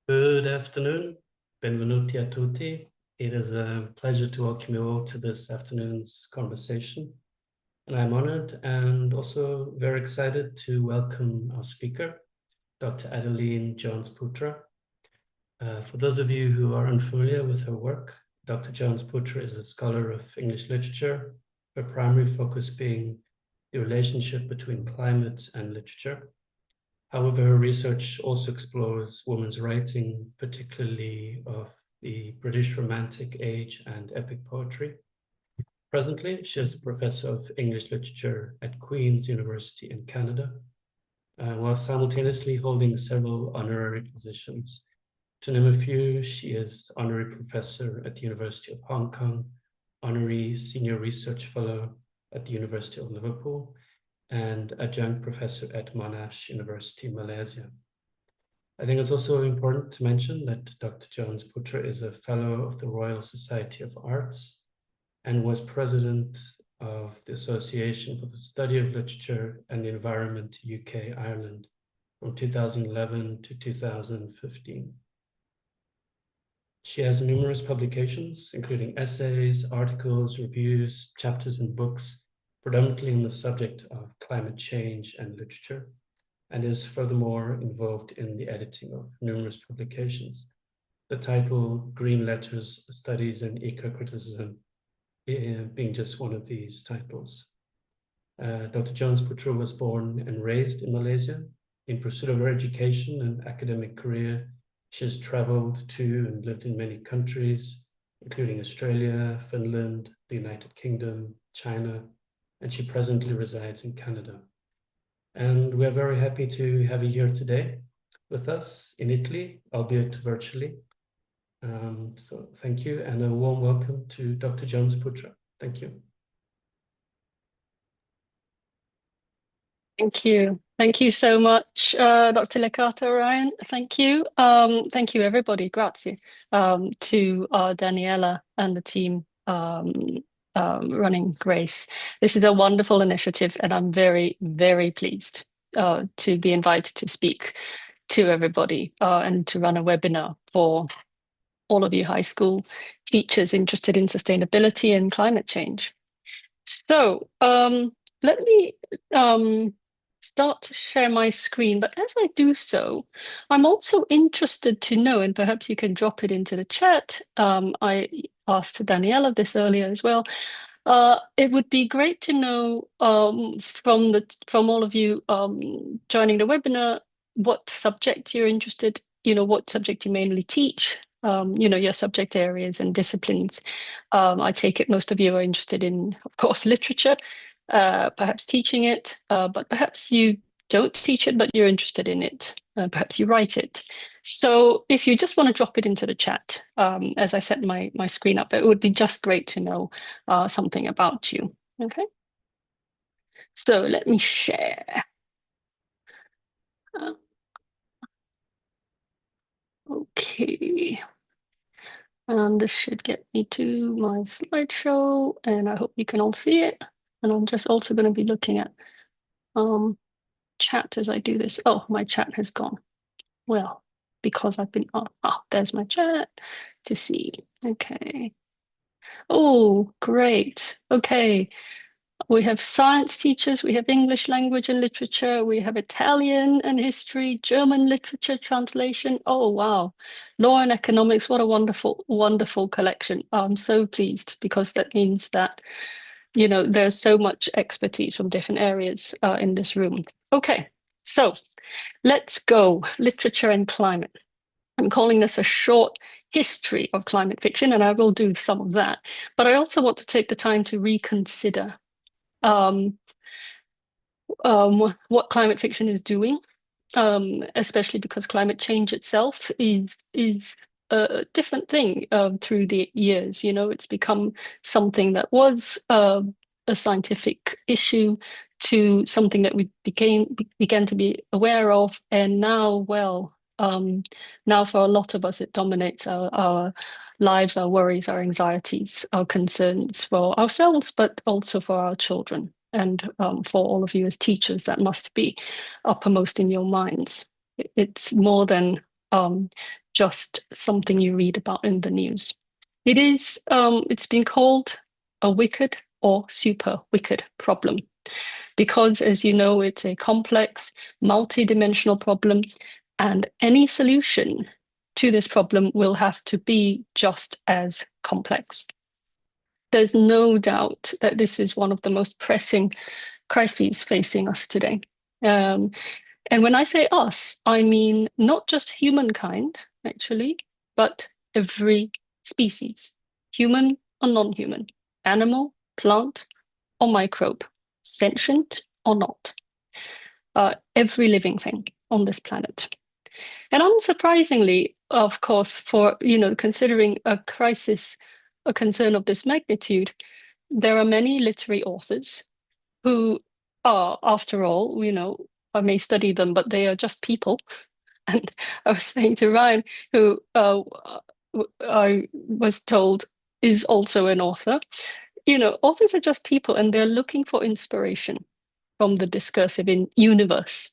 Good afternoon. Benvenuti a tutti. It is a pleasure to welcome you all to this afternoon's conversation. And I'm honored and also very excited to welcome our speaker, Dr. Adeline Johns-Putra. For those of you who are unfamiliar with her work, Dr. Johns-Putra is a scholar of English literature, her primary focus being the relationship between climate and literature. However, her research also explores women's writing, particularly of the British Romantic age and epic poetry. Presently, she is a professor of English literature at Queen's University in Canada, while simultaneously holding several honorary positions. To name a few, she is honorary professor at the University of Hong Kong, honorary senior research fellow at the University of Liverpool, and adjunct professor at Monash University, Malaysia. I think it's also important to mention that Dr. Johns-Putra is a fellow of the Royal Society of Arts and was president of the Association for the Study of Literature and the Environment, UK, Ireland, from 2011 to 2015. She has numerous publications, including essays, articles, reviews, chapters, and books, predominantly in the subject of climate change and literature, and is furthermore involved in the editing of numerous publications. The title Green Letters, Studies in Eco-Criticism being just one of these titles. Dr. Johns-Putra was born and raised in Malaysia. In pursuit of her education and academic career, she has traveled to and lived in many countries, including Australia, Finland, the United Kingdom, China, and she presently resides in Canada. And we're very happy to have you here today with us in Italy, albeit virtually. So thank you, and a warm welcome to Dr. Johns-Putra. Thank you. Thank you. Thank you so much, Dr. Lecata, Ryan. Thank you. Thank you, everybody. Grazie to Daniela and the team running Grace. This is a wonderful initiative, and I'm very, very pleased to be invited to speak to everybody and to run a webinar for all of you high school teachers interested in sustainability and climate change. So let me start to share my screen, but as I do so, I'm also interested to know, and perhaps you can drop it into the chat. I asked Daniela this earlier as well. It would be great to know from all of you joining the webinar what subject you're interested, what subject you mainly teach, your subject areas and disciplines. I take it most of you are interested in, of course, literature, perhaps teaching it, but perhaps you don't teach it, but you're interested in it. Perhaps you write it. So if you just want to drop it into the chat, as I set my screen up, it would be just great to know something about you. Okay. So let me share. Okay. And this should get me to my slideshow, and I hope you can all see it. And I'm just also going to be looking at chat as I do this. Oh, my chat has gone. Well, because I've been, there's my chat to see. Okay. Oh, great. Okay. We have science teachers, we have English language and literature, we have Italian and history, German literature translation. Oh, wow. Law and economics, what a wonderful, wonderful collection. I'm so pleased because that means that, there's so much expertise from different areas in this room. Okay, so let's go. Literature and climate. I'm calling this a short history of climate fiction, and I will do some of that. But I also want to take the time to reconsider what climate fiction is doing, especially because climate change itself is a different thing through the years. It's become something that was a scientific issue to something that we began to be aware of, and now, now for a lot of us, it dominates our lives, our worries, our anxieties, our concerns for ourselves, but also for our children. And for all of you as teachers, that must be uppermost in your minds. It's more than just something you read about in the news. It's been called a wicked or super wicked problem because, as you know, it's a complex, multi-dimensional problem, and any solution to this problem will have to be just as complex. There's no doubt that this is one of the most pressing crises facing us today. And when I say us, I mean not just humankind, actually, but every species, human or non-human, animal, plant, or microbe, sentient or not, every living thing on this planet. And unsurprisingly, of course, for considering a crisis, a concern of this magnitude, there are many literary authors who are, after all, I may study them, but they are just people. And I was saying to Ryan, who I was told is also an author, authors are just people and they're looking for inspiration from the discursive universe,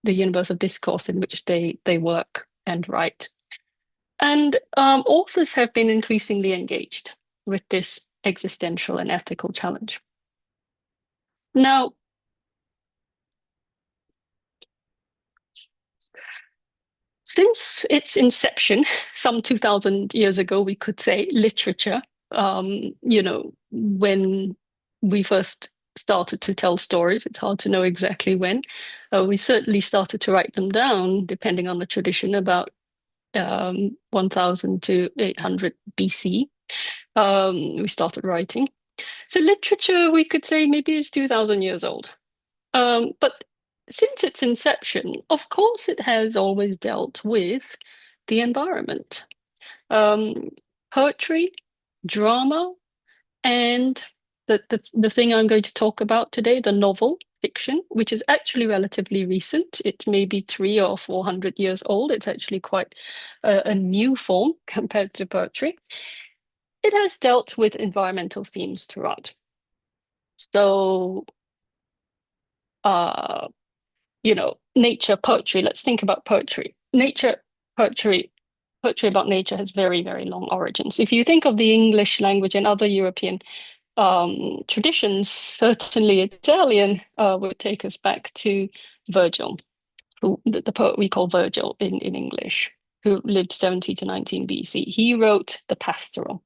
the universe of discourse in which they work and write. And authors have been increasingly engaged with this existential and ethical challenge. Now, since its inception, some 2,000 years ago, we could say literature, when we first started to tell stories, it's hard to know exactly when. We certainly started to write them down, depending on the tradition, about 1000 to 800 BC. We started writing. So literature, we could say maybe is 2,000 years old. But since its inception, of course, it has always dealt with the environment. Poetry, drama, and the thing I'm going to talk about today, the novel fiction, which is actually relatively recent. It may be 300 or 400 years old. It's actually quite a new form compared to poetry. It has dealt with environmental themes throughout. So, nature, poetry. Let's think about poetry. Poetry about nature has very, very long origins. If you think of the English language and other European traditions, certainly Italian would take us back to Virgil, the poet we call Virgil in English, who lived 70 to 19 BC. He wrote the Pastoral.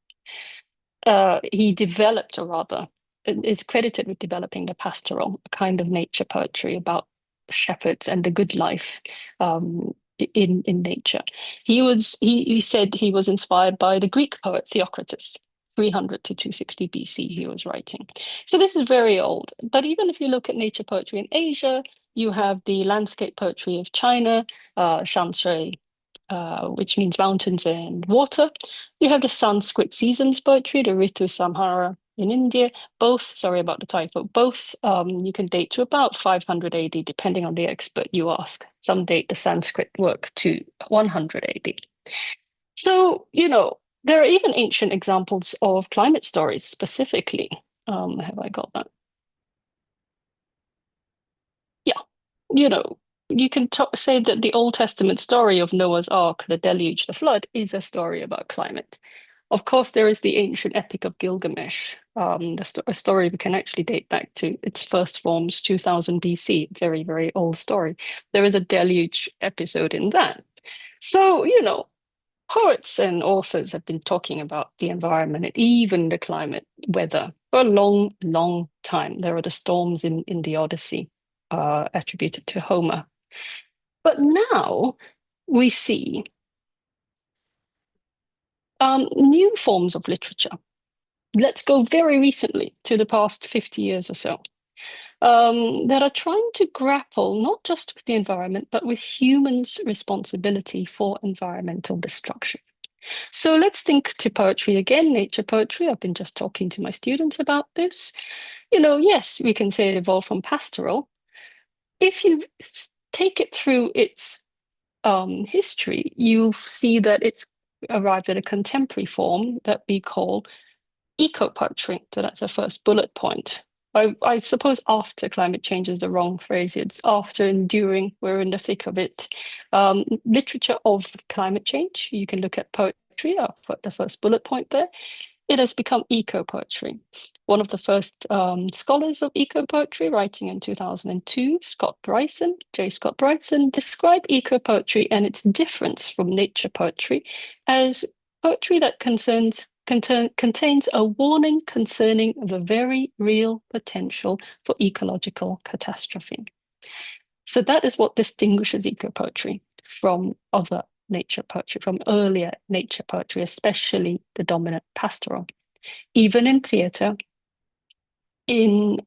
He developed, or rather, is credited with developing the Pastoral, a kind of nature poetry about shepherds and the good life in nature. He said he was inspired by the Greek poet Theocritus. 300 to 260 BC he was writing. So this is very old. But even if you look at nature poetry in Asia, you have the landscape poetry of China, Shanshui, which means mountains and water. You have the Sanskrit seasons poetry, the Ritu Samhara in India. Both, sorry about the typo, both you can date to about 500 AD, depending on the expert you ask. Some date the Sanskrit work to 100 AD. So, there are even ancient examples of climate stories specifically. Have I got that? Yeah, you can say that the Old Testament story of Noah's Ark, the deluge, the flood, is a story about climate. Of course, there is the ancient epic of Gilgamesh, a story we can actually date back to its first forms, 2000 BC, very, very old story. There is a deluge episode in that. So, poets and authors have been talking about the environment and even the climate, weather, for a long, long time. There are the storms in the Odyssey, attributed to Homer. But now we see new forms of literature. Let's go very recently to the past 50 years or so, that are trying to grapple not just with the environment, but with humans' responsibility for environmental destruction. So let's think to poetry again, nature poetry. I've been just talking to my students about this. Yes, we can say it evolved from pastoral. If you take it through its history, you see that it's arrived at a contemporary form that we call eco-poetry. So that's the first bullet point. I suppose after climate change is the wrong phrase. It's after enduring, we're in the thick of it. Literature of climate change, you can look at poetry, I'll put the first bullet point there. It has become eco-poetry. One of the first scholars of eco-poetry, writing in 2002, J. Scott Bryson, described eco-poetry and its difference from nature poetry as poetry that contains a warning concerning the very real potential for ecological catastrophe. So that is what distinguishes eco-poetry from other nature poetry, from earlier nature poetry, especially the dominant pastoral. Even in theatre, we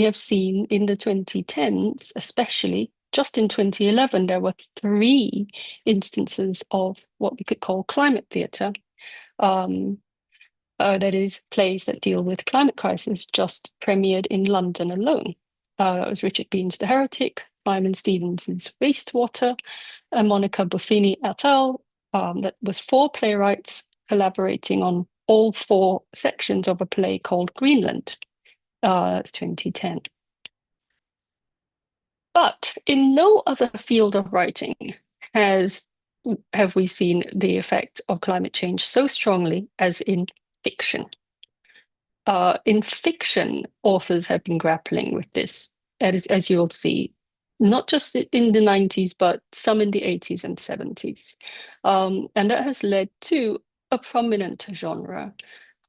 have seen in the 2010s, especially just in 2011, there were 3 instances of what we could call climate theatre. That is, plays that deal with climate crisis, just premiered in London alone. It was Richard Bean's The Heretic, Simon Stevens's Wastewater, and Monica Buffini et al. That was 4 playwrights collaborating on all 4 sections of a play called Greenland. It's 2010. But in no other field of writing have we seen the effect of climate change so strongly as in fiction. In fiction, authors have been grappling with this, as you'll see, not just in the 90s, but some in the 80s and 70s. And that has led to a prominent genre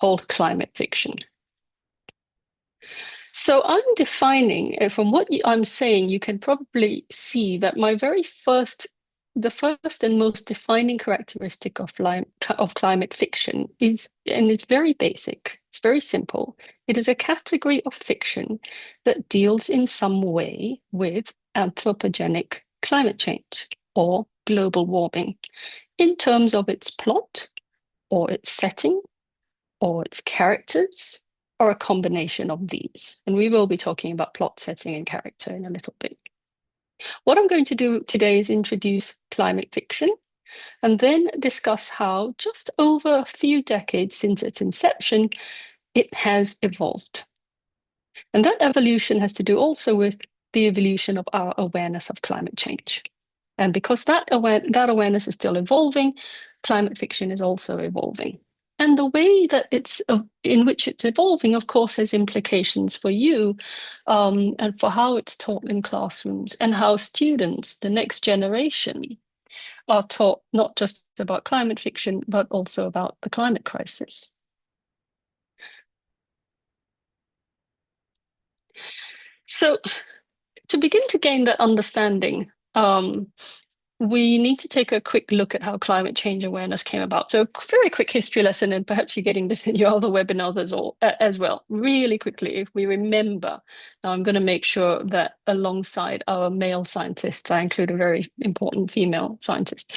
called climate fiction. So I'm defining, from what I'm saying, you can probably see that the first and most defining characteristic of climate fiction is, and it's very basic, it's very simple. It is a category of fiction that deals in some way with anthropogenic climate change or global warming in terms of its plot or its setting or its characters or a combination of these. And we will be talking about plot, setting, and character in a little bit. What I'm going to do today is introduce climate fiction and then discuss how, just over a few decades since its inception, it has evolved. And that evolution has to do also with the evolution of our awareness of climate change. And because that awareness is still evolving, climate fiction is also evolving. And the way that in which it's evolving, of course, has implications for you and for how it's taught in classrooms and how students, the next generation, are taught not just about climate fiction, but also about the climate crisis. So to begin to gain that understanding, we need to take a quick look at how climate change awareness came about. So a very quick history lesson, and perhaps you're getting this in your other webinars as well. Really quickly, if we remember, now I'm going to make sure that alongside our male scientists, I include a very important female scientist.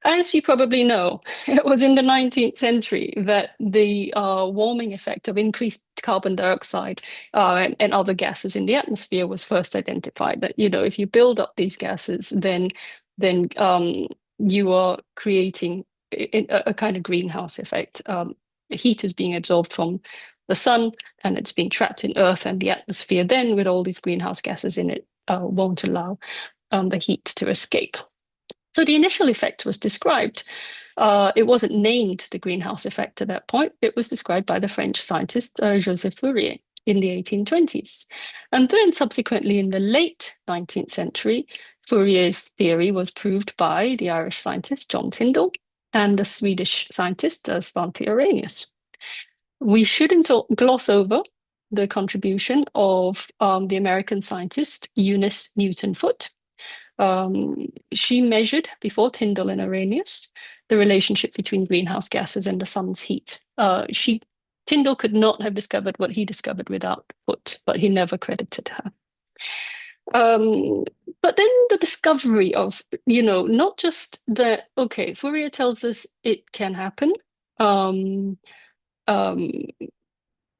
As you probably know, it was in the 19th century that the warming effect of increased carbon dioxide and other gases in the atmosphere was first identified. That, if you build up these gases, then you are creating a kind of greenhouse effect. Heat is being absorbed from the sun and it's being trapped in Earth, and the atmosphere then, with all these greenhouse gases in it, won't allow the heat to escape. So the initial effect was described. It wasn't named the greenhouse effect at that point. It was described by the French scientist Joseph Fourier in the 1820s. And then subsequently in the late 19th century, Fourier's theory was proved by the Irish scientist John Tyndall and the Swedish scientist Svante Arrhenius. We shouldn't gloss over the contribution of the American scientist Eunice Newton-Foote. She measured, before Tyndall and Arrhenius, the relationship between greenhouse gases and the sun's heat. Tyndall could not have discovered what he discovered without Foote, but he never credited her. But then the discovery of, not just that, okay, Fourier tells us it can happen.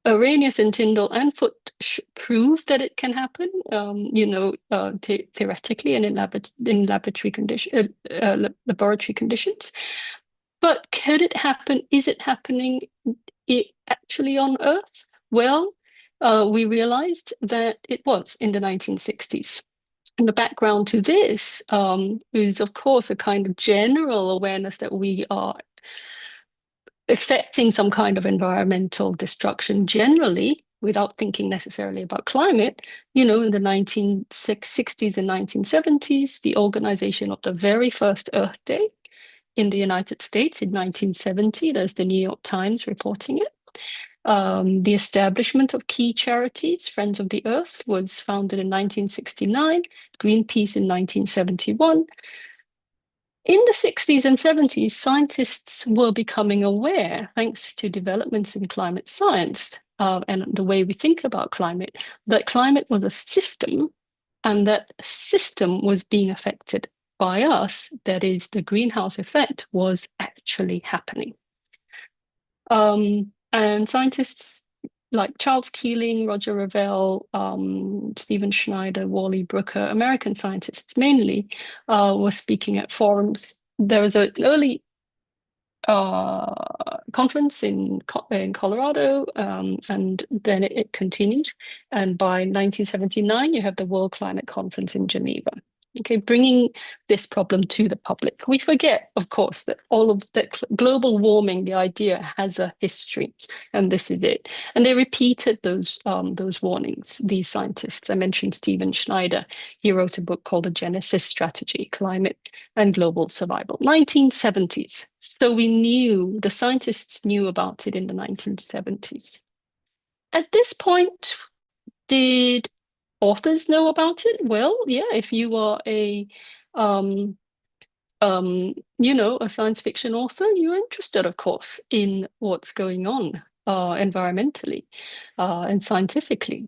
Arrhenius and Tyndall and Foote prove that it can happen, theoretically and in laboratory conditions. But could it happen? Is it happening actually on Earth? Well, we realized that it was in the 1960s. And the background to this is, of course, a kind of general awareness that we are affecting some kind of environmental destruction generally without thinking necessarily about climate. In the 1960s and 1970s, the organization of the very first Earth Day in the United States in 1970, there's the New York Times reporting it. The establishment of key charities, Friends of the Earth, was founded in 1969, Greenpeace in 1971. In the 60s and 70s, scientists were becoming aware, thanks to developments in climate science and the way we think about climate, that climate was a system and that system was being affected by us. That is, the greenhouse effect was actually happening. And scientists like Charles Keeling, Roger Revelle, Stephen Schneider, Wally Brooker, American scientists mainly, were speaking at forums. There was an early conference in Colorado, and then it continued. And by 1979, you have the World Climate Conference in Geneva. Okay, bringing this problem to the public. We forget, of course, that all of the global warming, the idea has a history, and this is it. And they repeated those warnings, these scientists. I mentioned Stephen Schneider. He wrote a book called The Genesis Strategy, Climate and Global Survival, 1970s. So the scientists knew about it in the 1970s. At this point, did authors know about it? Well, yeah, if you are a science fiction author, you're interested, of course, in what's going on environmentally and scientifically.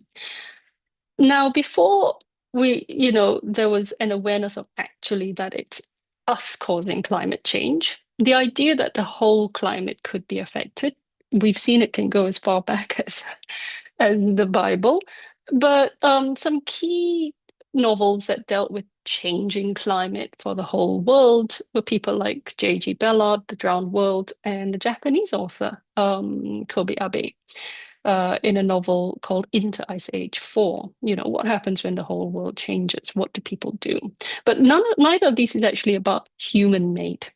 Now, before there was an awareness of actually that it's us causing climate change, the idea that the whole climate could be affected, we've seen it can go as far back as the Bible. But some key novels that dealt with changing climate for the whole world were people like J.G. Ballard, The Drowned World, and the Japanese author Kobe Abe in a novel called Into Ice Age 4. What happens when the whole world changes? What do people do? But neither of these is actually about human-made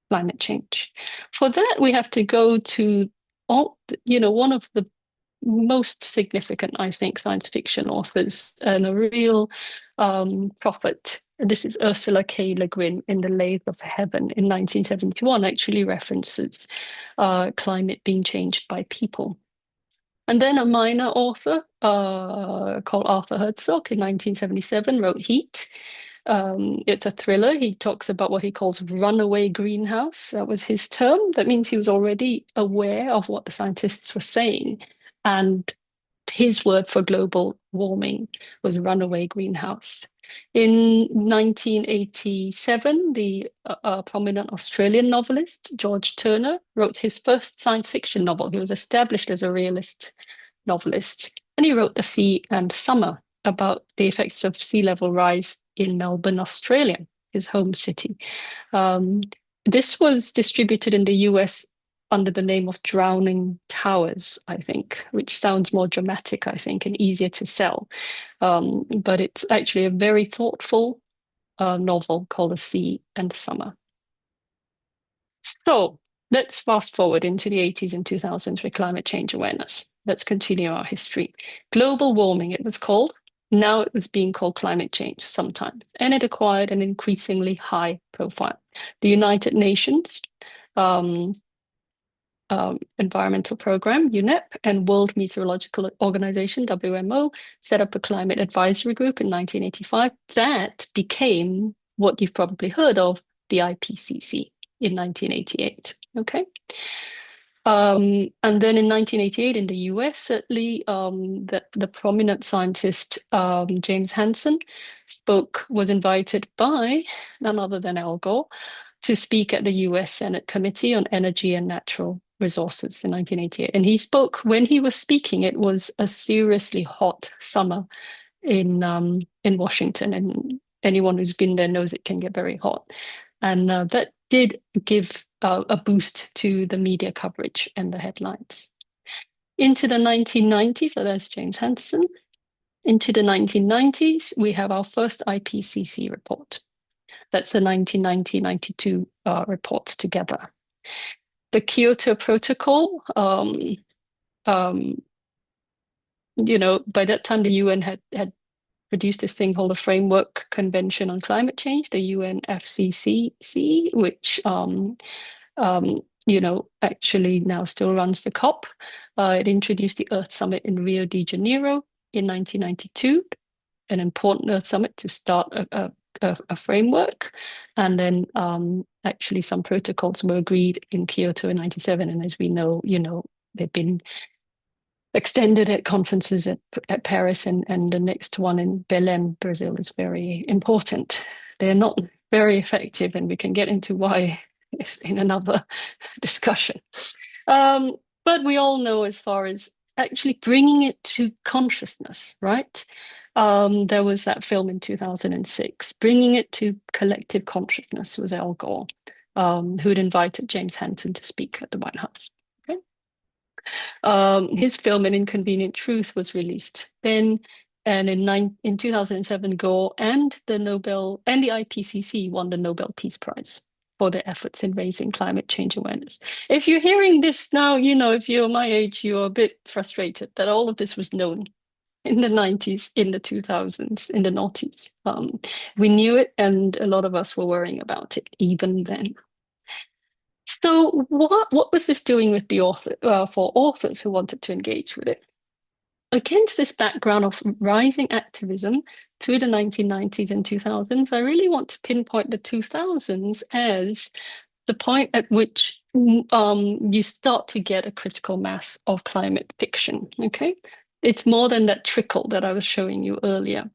climate change. For that, we have to go to one of the most significant, I think, science fiction authors and a real prophet. This is Ursula K. Le Guin in The Lathe of Heaven in 1971, actually references climate being changed by people. And then a minor author called Arthur Herzog in 1977 wrote Heat. It's a thriller. He talks about what he calls runaway greenhouse. That was his term. That means he was already aware of what the scientists were saying. And his word for global warming was runaway greenhouse. In 1987, the prominent Australian novelist George Turner wrote his first science fiction novel. He was established as a realist novelist, and he wrote The Sea and Summer about the effects of sea level rise in Melbourne, Australia, his home city. This was distributed in the US under the name of Drowning Towers, I think, which sounds more dramatic, I think, and easier to sell. But it's actually a very thoughtful novel called The Sea and Summer. So let's fast forward into the 80s and 2000s with climate change awareness. Let's continue our history. Global warming, it was called. Now it was being called climate change sometimes, and it acquired an increasingly high profile. The United Nations Environmental Program, UNEP, and World Meteorological Organization, WMO, set up a climate advisory group in 1985 that became what you've probably heard of, the IPCC in 1988. Okay. And then in 1988 in the US, certainly the prominent scientist James Hansen was invited by none other than Al Gore to speak at the US Senate Committee on Energy and Natural Resources in 1988. And he spoke, when he was speaking, it was a seriously hot summer in Washington, and anyone who's been there knows it can get very hot. And that did give a boost to the media coverage and the headlines. Into the 1990s, so that's James Hansen. Into the 1990s, we have our first IPCC report. That's the 1990-92 reports together. The Kyoto Protocol, by that time the UN had produced this thing called the Framework Convention on Climate Change, the UNFCCC, which actually now still runs the COP. It introduced the Earth Summit in Rio de Janeiro in 1992, an important Earth Summit to start a framework. And then actually some protocols were agreed in Kyoto in 97. And as we know, they've been extended at conferences at Paris, and the next one in Belém, Brazil, is very important. They're not very effective, and we can get into why in another discussion. But we all know, as far as actually bringing it to consciousness, right? There was that film in 2006, bringing it to collective consciousness, was Al Gore, who had invited James Hansen to speak at the White House. His film An Inconvenient Truth was released then, and in 2007, Gore and the IPCC won the Nobel Peace Prize for their efforts in raising climate change awareness. If you're hearing this now, if you're my age, you're a bit frustrated that all of this was known in the 90s, in the 2000s, in the noughties. We knew it, and a lot of us were worrying about it even then. So what was this doing with the author, for authors who wanted to engage with it? Against this background of rising activism through the 1990s and 2000s, I really want to pinpoint the 2000s as the point at which you start to get a critical mass of climate fiction, okay? It's more than that trickle that I was showing you earlier.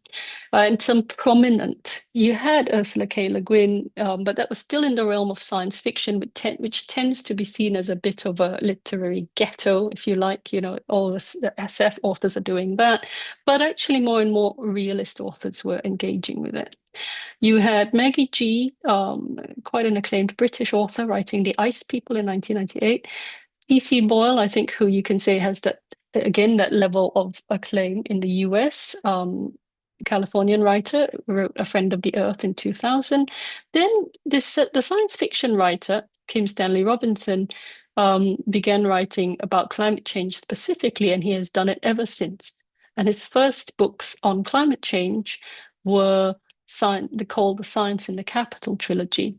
And some prominent, you had Ursula K. Le Guin, but that was still in the realm of science fiction, which tends to be seen as a bit of a literary ghetto, if you like. All the SF authors are doing that, but actually more and more realist authors were engaging with it. You had Maggie G, quite an acclaimed British author, writing The Ice People in 1998. E.C. Boyle, I think, who you can say has that level of acclaim in the US. Californian writer, wrote A Friend of the Earth in 2000. Then the science fiction writer, Kim Stanley Robinson, began writing about climate change specifically, and he has done it ever since. And his first books on climate change were called The Science in the Capital trilogy.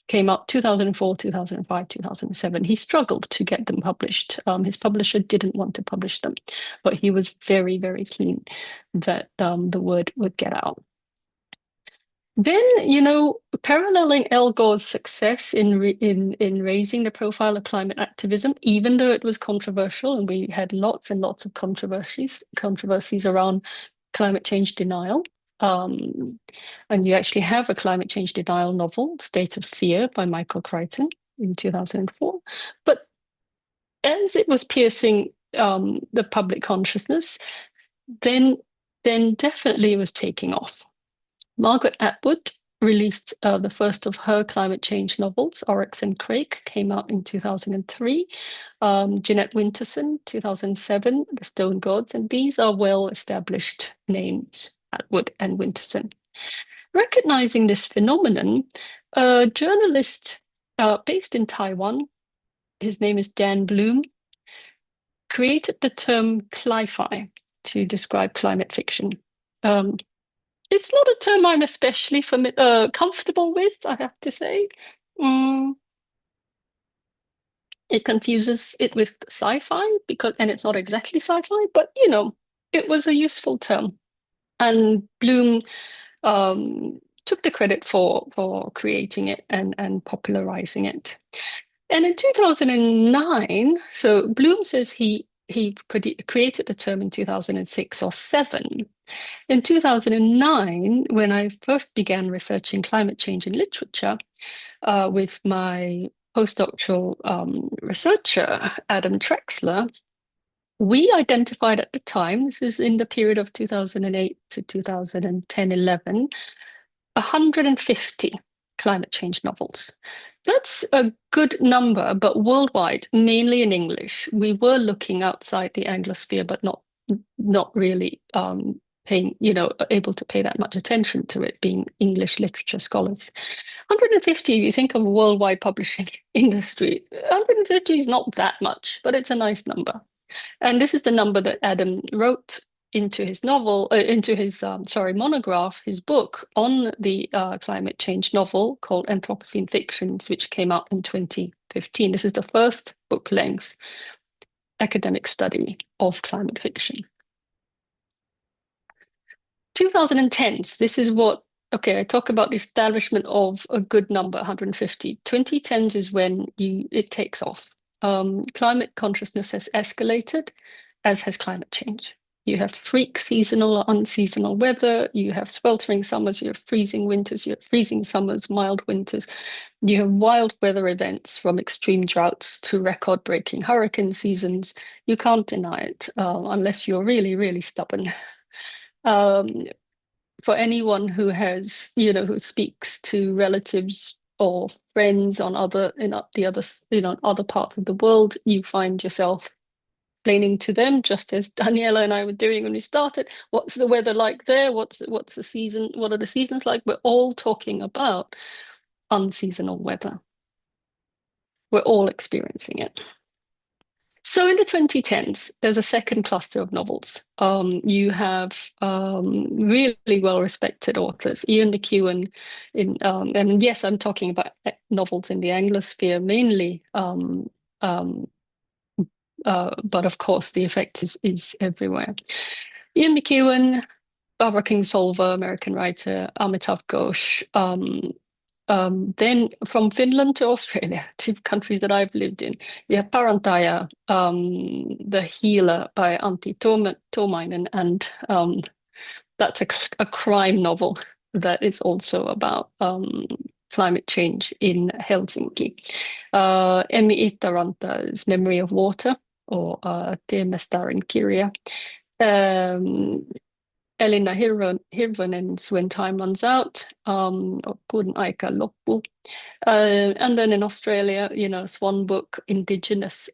Came out 2004, 2005, 2007. He struggled to get them published. His publisher didn't want to publish them, but he was very, very keen that the word would get out. Then, paralleling Al Gore's success in raising the profile of climate activism, even though it was controversial, and we had lots and lots of controversies around climate change denial. And you actually have a climate change denial novel, State of Fear, by Michael Crichton in 2004. But as it was piercing the public consciousness, then definitely it was taking off. Margaret Atwood released the first of her climate change novels, Oryx and Crake, came out in 2003. Jeanette Winterson, 2007, The Stone Gods, and these are well-established names, Atwood and Winterson. Recognizing this phenomenon, a journalist based in Taiwan, his name is Dan Bloom, created the term cli-fi to describe climate fiction. It's not a term I'm especially comfortable with, I have to say. It confuses it with sci-fi, and it's not exactly sci-fi, but it was a useful term. And Bloom took the credit for creating it and popularizing it. And in 2009, so Bloom says he created the term in 2006 or 7. In 2009, when I first began researching climate change in literature with my postdoctoral researcher, Adam Trexler, we identified at the time, this is in the period of 2008 to 2010-11, 150 climate change novels. That's a good number, but worldwide, mainly in English. We were looking outside the Anglosphere, but not really paying, able to pay that much attention to it, being English literature scholars. 150, if you think of worldwide publishing industry, 150 is not that much, but it's a nice number. And this is the number that Adam wrote into his novel, into his monograph, his book on the climate change novel called Anthropocene Fictions, which came out in 2015. This is the first book-length academic study of climate fiction. 2010s, this is what, okay, I talk about the establishment of a good number, 150. 2010s is when it takes off. Climate consciousness has escalated, as has climate change. You have freak seasonal or unseasonal weather. You have sweltering summers. You have freezing winters. You have freezing summers, mild winters. You have wild weather events from extreme droughts to record-breaking hurricane seasons. You can't deny it unless you're really, really stubborn. For anyone who has, who speaks to relatives or friends on other parts of the world, you find yourself explaining to them, just as Daniela and I were doing when we started, what's the weather like there? What's the season? What are the seasons like? We're all talking about unseasonal weather. We're all experiencing it. So in the 2010s, there's a second cluster of novels. You have really well-respected authors, Ian McEwan, and yes, I'm talking about novels in the Anglosphere mainly, but of course the effect is everywhere. Ian McEwan, Barbara Kingsolver, American writer, Amitav Ghosh, then from Finland to Australia, two countries that I've lived in, you have Parantaja, The Healer by Antti Tuomainen, and that's a crime novel that is also about climate change in Helsinki. Emmi Ittaranta's Memory of Water, or Tiemestarin Kirja. Elina Hirvonen's When Time Runs Out, Kun aika loppu. And then in Australia, Swan Book, Indigenous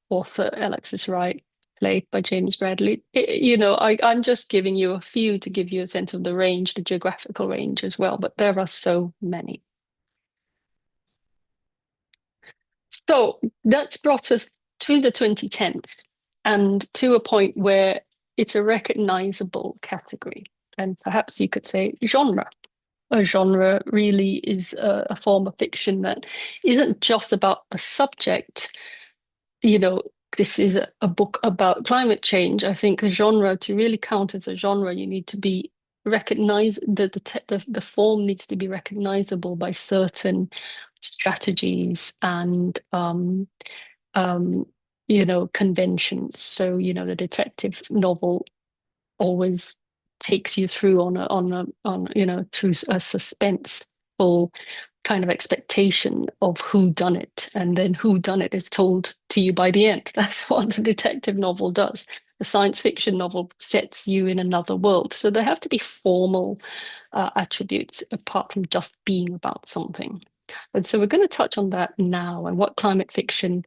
author Alexis Wright, played by James Bradley. I'm just giving you a few to give you a sense of the range, the geographical range as well, but there are so many. So that's brought us to the 2010s and to a point where it's a recognizable category, and perhaps you could say genre. A genre really is a form of fiction that isn't just about a subject. This is a book about climate change. I think a genre, to really count as a genre, you need to be recognized, the form needs to be recognizable by certain strategies and conventions. So, the detective novel always takes you through on through a suspenseful kind of expectation of who done it, and then who done it is told to you by the end. That's what the detective novel does. The science fiction novel sets you in another world. So there have to be formal attributes apart from just being about something. And so we're going to touch on that now and what climate fiction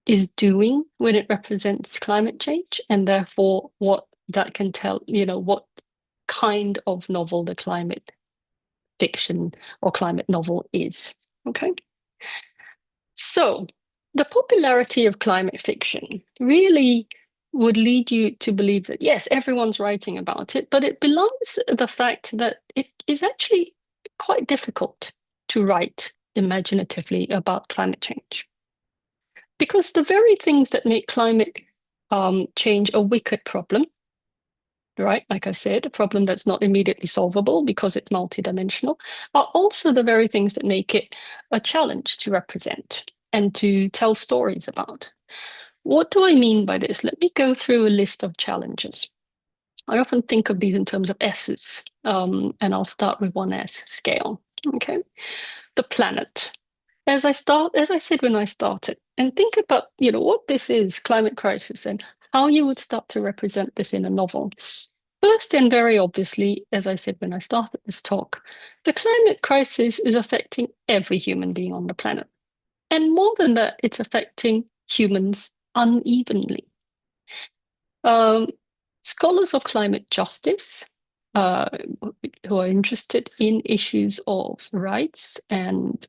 is doing when it represents climate change, and therefore what that can tell, what kind of novel the climate fiction or climate novel is. Okay. So the popularity of climate fiction really would lead you to believe that, yes, everyone's writing about it, but it belies the fact that it is actually quite difficult to write imaginatively about climate change. Because the very things that make climate change a wicked problem, right? Like I said, a problem that's not immediately solvable because it's multidimensional, are also the very things that make it a challenge to represent and to tell stories about. What do I mean by this? Let me go through a list of challenges. I often think of these in terms of S's, and I'll start with 1S, scale. Okay, the planet. As I said when I started, and think about what this is, climate crisis, and how you would start to represent this in a novel. First, and very obviously, as I said when I started this talk, the climate crisis is affecting every human being on the planet. And more than that, it's affecting humans unevenly. Um, Scholars of climate justice, uh, who are interested in issues of rights and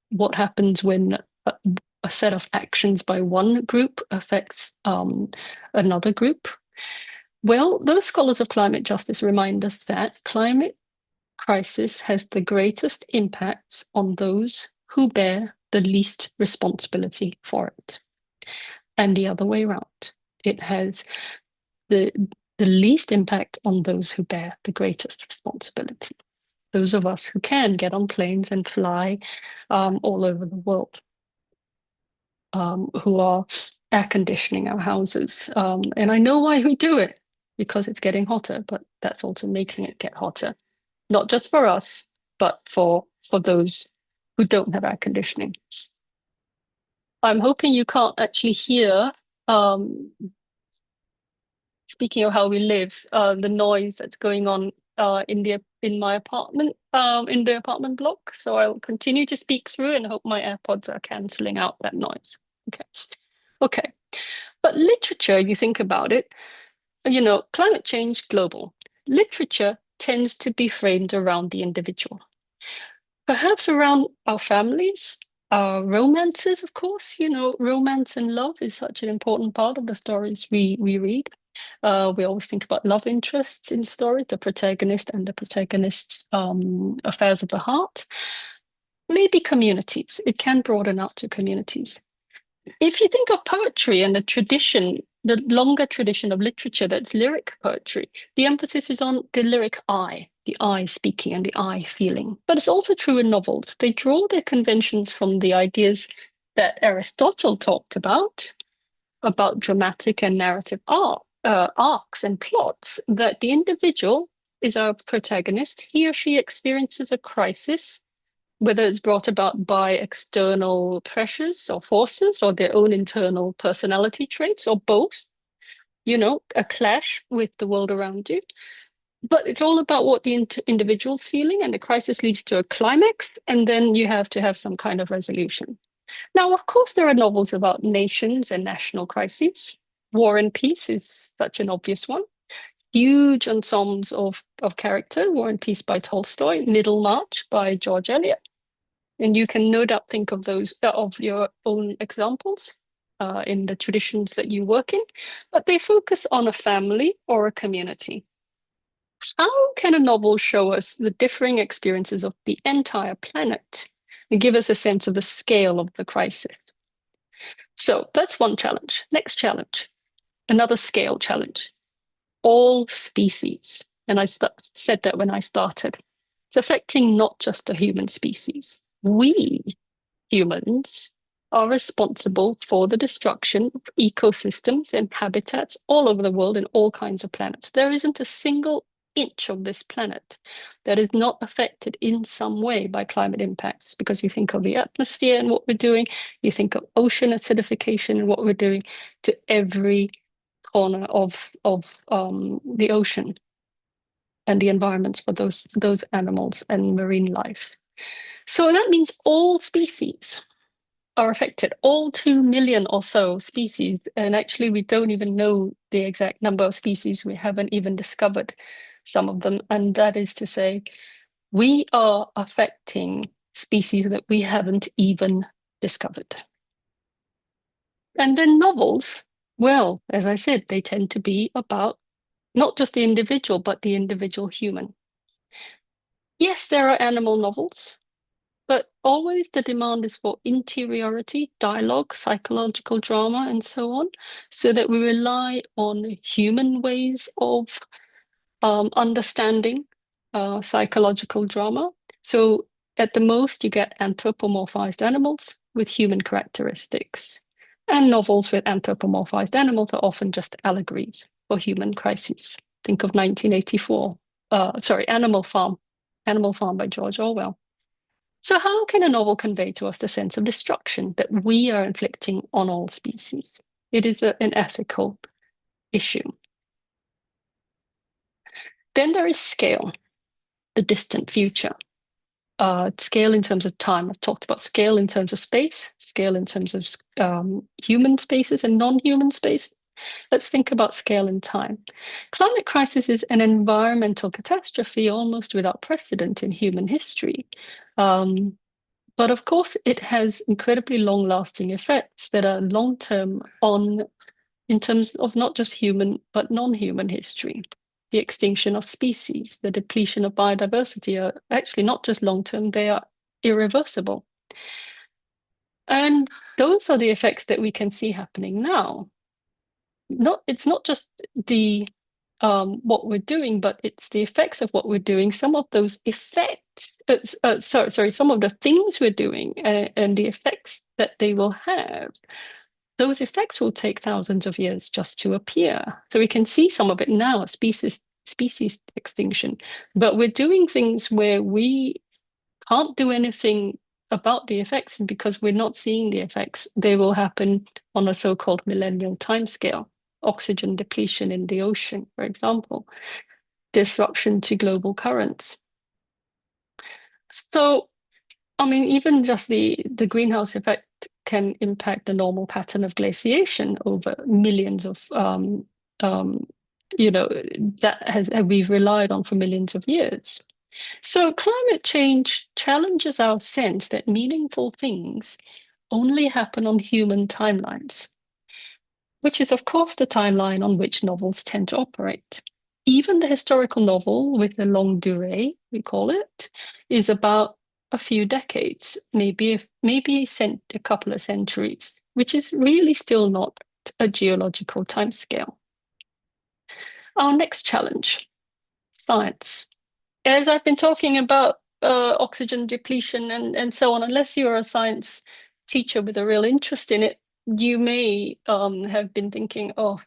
what happens when a set of actions by one group affects another group. Well, those scholars of climate justice remind us that climate crisis has the greatest impacts on those who bear the least responsibility for it, and the other way around. It has the least impact on those who bear the greatest responsibility. Those of us who can get on planes and fly all over the world, who are air conditioning our houses. And I know why we do it, because it's getting hotter, but that's also making it get hotter, not just for us, but for those who don't have air conditioning. I'm hoping you can't actually hear, speaking of how we live, the noise that's going on in my apartment, in the apartment block. So I'll continue to speak through and hope my AirPods are canceling out that noise. Okay. Okay. But literature, you think about it, climate change, global. Literature tends to be framed around the individual, perhaps around our families, our romances, of course. Romance and love is such an important part of the stories we read. We always think about love interests in story, the protagonist and the protagonist's affairs of the heart. Maybe communities. It can broaden out to communities. If you think of poetry and the tradition, the longer tradition of literature that's lyric poetry, the emphasis is on the lyric the I speaking and the I feeling. But it's also true in novels. They draw their conventions from the ideas that Aristotle talked about dramatic and narrative arcs and plots, that the individual is our protagonist. He or she experiences a crisis, whether it's brought about by external pressures or forces or their own internal personality traits or both, a clash with the world around you. But it's all about what the individual's feeling, and the crisis leads to a climax, and then you have to have some kind of resolution. Now, of course, there are novels about nations and national crises. War and Peace is such an obvious one. Huge ensembles of character, War and Peace by Tolstoy, Middlemarch by George Eliot. And you can no doubt think of those, of your own examples in the traditions that you work in, but they focus on a family or a community. How can a novel show us the differing experiences of the entire planet and give us a sense of the scale of the crisis? So that's one challenge. Next challenge, another scale challenge. All species. And I said that when I started. It's affecting not just the human species. We, humans, are responsible for the destruction of ecosystems and habitats all over the world in all kinds of planets. There isn't a single inch of this planet that is not affected in some way by climate impacts, because you think of the atmosphere and what we're doing, you think of ocean acidification and what we're doing to every corner of the ocean and the environments for those animals and marine life. So that means all species are affected, all 2 million or so species. And actually, we don't even know the exact number of species. We haven't even discovered some of them. And that is to say, we are affecting species that we haven't even discovered. And then novels, well, as I said, they tend to be about not just the individual, but the individual human. Yes, there are animal novels, but always the demand is for interiority, dialogue, psychological drama, and so on, so that we rely on human ways of understanding psychological drama. So at the most, you get anthropomorphized animals with human characteristics. And novels with anthropomorphized animals are often just allegories for human crises. Think of 1984, Animal Farm by George Orwell. So how can a novel convey to us the sense of destruction that we are inflicting on all species? It is an ethical issue. Then there is scale, the distant future. Scale in terms of time. I've talked about scale in terms of space, scale in terms of human spaces and non-human space. Let's think about scale in time. Climate crisis is an environmental catastrophe almost without precedent in human history. But of course, it has incredibly long-lasting effects that are long-term in terms of not just human, but non-human history. The extinction of species, the depletion of biodiversity are actually not just long-term, they are irreversible. And those are the effects that we can see happening now. It's not just the what we're doing, but it's the effects of what we're doing. Some of those effects, some of the things we're doing and the effects that they will have, those effects will take thousands of years just to appear. So we can see some of it now, species extinction, but we're doing things where we can't do anything about the effects, and because we're not seeing the effects, they will happen on a so-called millennial timescale. Oxygen depletion in the ocean, for example, disruption to global currents. So, I mean, even just the greenhouse effect can impact the normal pattern of glaciation over millions of, that we've relied on for millions of years. So climate change challenges our sense that meaningful things only happen on human timelines, which is, of course, the timeline on which novels tend to operate. Even the historical novel with the longue durée, we call it, is about a few decades, maybe a couple of centuries, which is really still not a geological timescale. Our next challenge, science. As I've been talking about oxygen depletion and so on, unless you're a science teacher with a real interest in it, you may have been thinking, oh,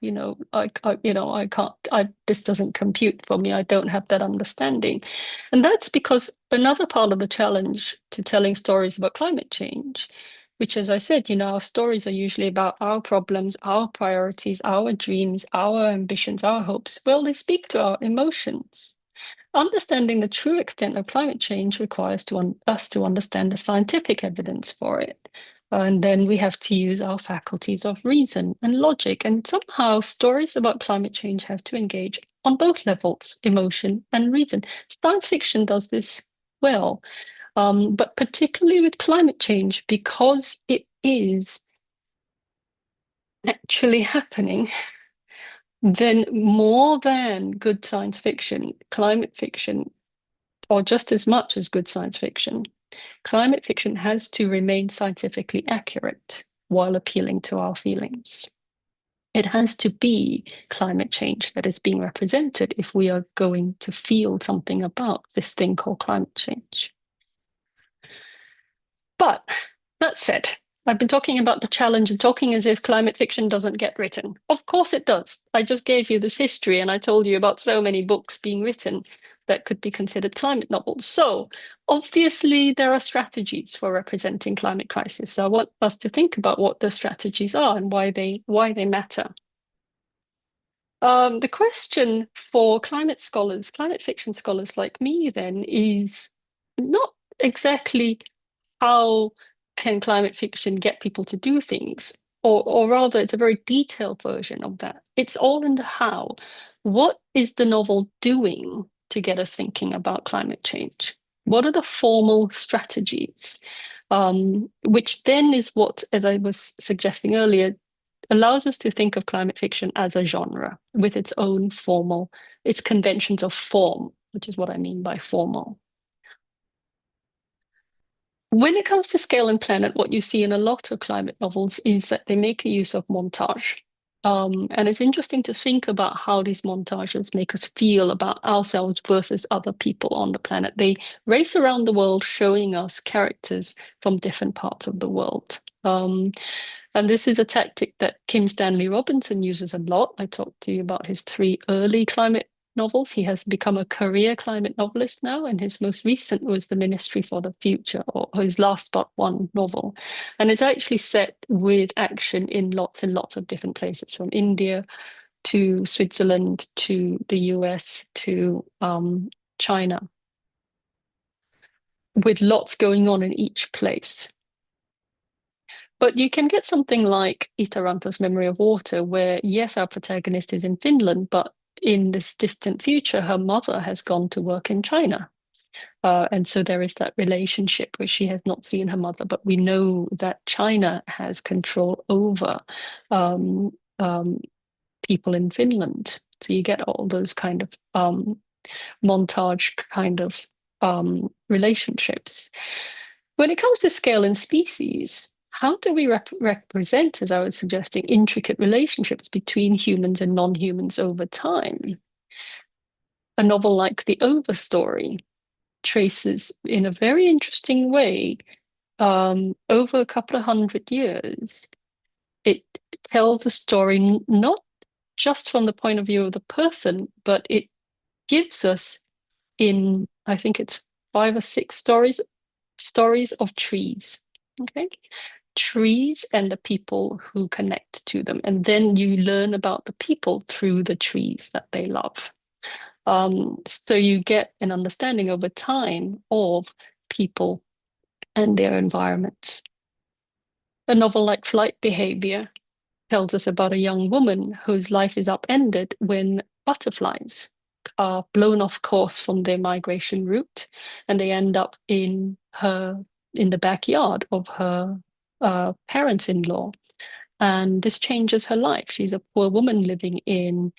I can't, this doesn't compute for me. I don't have that understanding. And that's because another part of the challenge to telling stories about climate change, which, as I said, our stories are usually about our problems, our priorities, our dreams, our ambitions, our hopes. Well, they speak to our emotions. Understanding the true extent of climate change requires us to understand the scientific evidence for it. And then we have to use our faculties of reason and logic. And somehow stories about climate change have to engage on both levels, emotion and reason. Science fiction does this well, but particularly with climate change, because it is actually happening, then more than good science fiction, climate fiction, or just as much as good science fiction, climate fiction has to remain scientifically accurate while appealing to our feelings. It has to be climate change that is being represented if we are going to feel something about this thing called climate change. But that said, I've been talking about the challenge and talking as if climate fiction doesn't get written. Of course it does. I just gave you this history and I told you about so many books being written that could be considered climate novels. So obviously there are strategies for representing climate crisis. So I want us to think about what the strategies are and why they matter. The question for climate fiction scholars like me then is not exactly how can climate fiction get people to do things? Or rather, it's a very detailed version of that. It's all in the how. What is the novel doing to get us thinking about climate change? What are the formal strategies? Which then is what, as I was suggesting earlier, allows us to think of climate fiction as a genre with its own its conventions of form, which is what I mean by formal. When it comes to Scale and Planet, what you see in a lot of climate novels is that they make a use of montage. And it's interesting to think about how these montages make us feel about ourselves versus other people on the planet. They race around the world showing us characters from different parts of the world. And this is a tactic that Kim Stanley Robinson uses a lot. I talked to you about his 3 early climate novels. He has become a career climate novelist now, and his most recent was The Ministry for the Future, or his last but one novel. And it's actually set with action in lots and lots of different places, from India to Switzerland, to the US, to China, with lots going on in each place. But you can get something like Itaranta's Memory of Water, where, yes, our protagonist is in Finland, but in this distant future, her mother has gone to work in China. And so there is that relationship where she has not seen her mother, but we know that China has control over um, um, people in Finland. So you get all those kind of montage kind of relationships. When it comes to scale and species, how do we represent, as I was suggesting, intricate relationships between humans and non-humans over time? A novel like The Overstory traces in a very interesting way over a couple of 100 years. It tells a story not just from the point of view of the person, but it gives us in, I think it's 5 or 6 stories of trees. Okay. Trees and the people who connect to them. And then you learn about the people through the trees that they love. So you get an understanding over time of people and their environments. A novel like Flight Behavior tells us about a young woman whose life is upended when butterflies are blown off course from their migration route, and they end up in the backyard of her parents-in-law. And this changes her life. She's a poor woman living in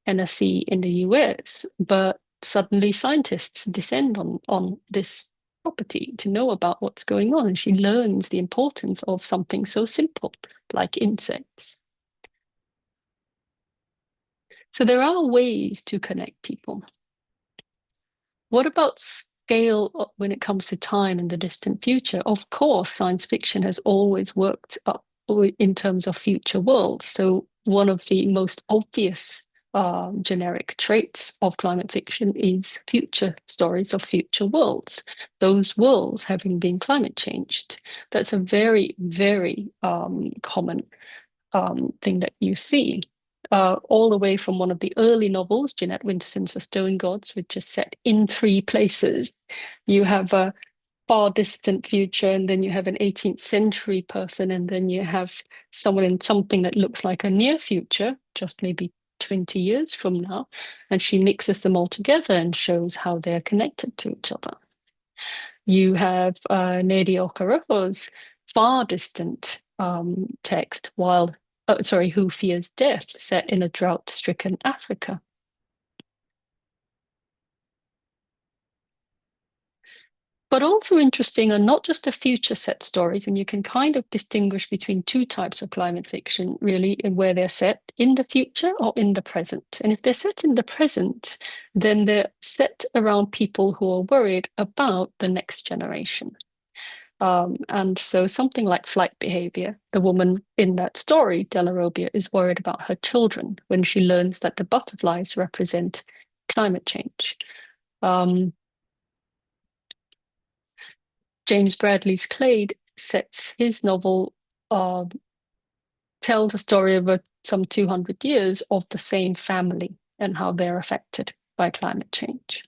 Tennessee in the US, but suddenly scientists descend on this property to know about what's going on, and she learns the importance of something so simple like insects. So there are ways to connect people. What about scale when it comes to time in the distant future? Of course, science fiction has always worked up in terms of future worlds. So one of the most obvious generic traits of climate fiction is future stories of future worlds, those worlds having been climate changed. That's a very, very common thing that you see. All the way from one of the early novels, Jeanette Winterson's The Stone Gods, which is set in 3 places. You have a far distant future, and then you have an 18th century person, and then you have someone in something that looks like a near future, just maybe 20 years from now, and she mixes them all together and shows how they're connected to each other. You have Nedi Okaroho's far distant text, Who Fears Death, set in a drought-stricken Africa. But also interesting are not just the future set stories, and you can kind of distinguish between 2 types of climate fiction, really, in where they're set in the future or in the present. And if they're set in the present, then they're set around people who are worried about the next generation. And so something like Flight Behavior, the woman in that story, Della Robbia, is worried about her children when she learns that the butterflies represent climate change. James Bradley's Clade sets his novel, tells a story over some 200 years of the same family and how they're affected by climate change.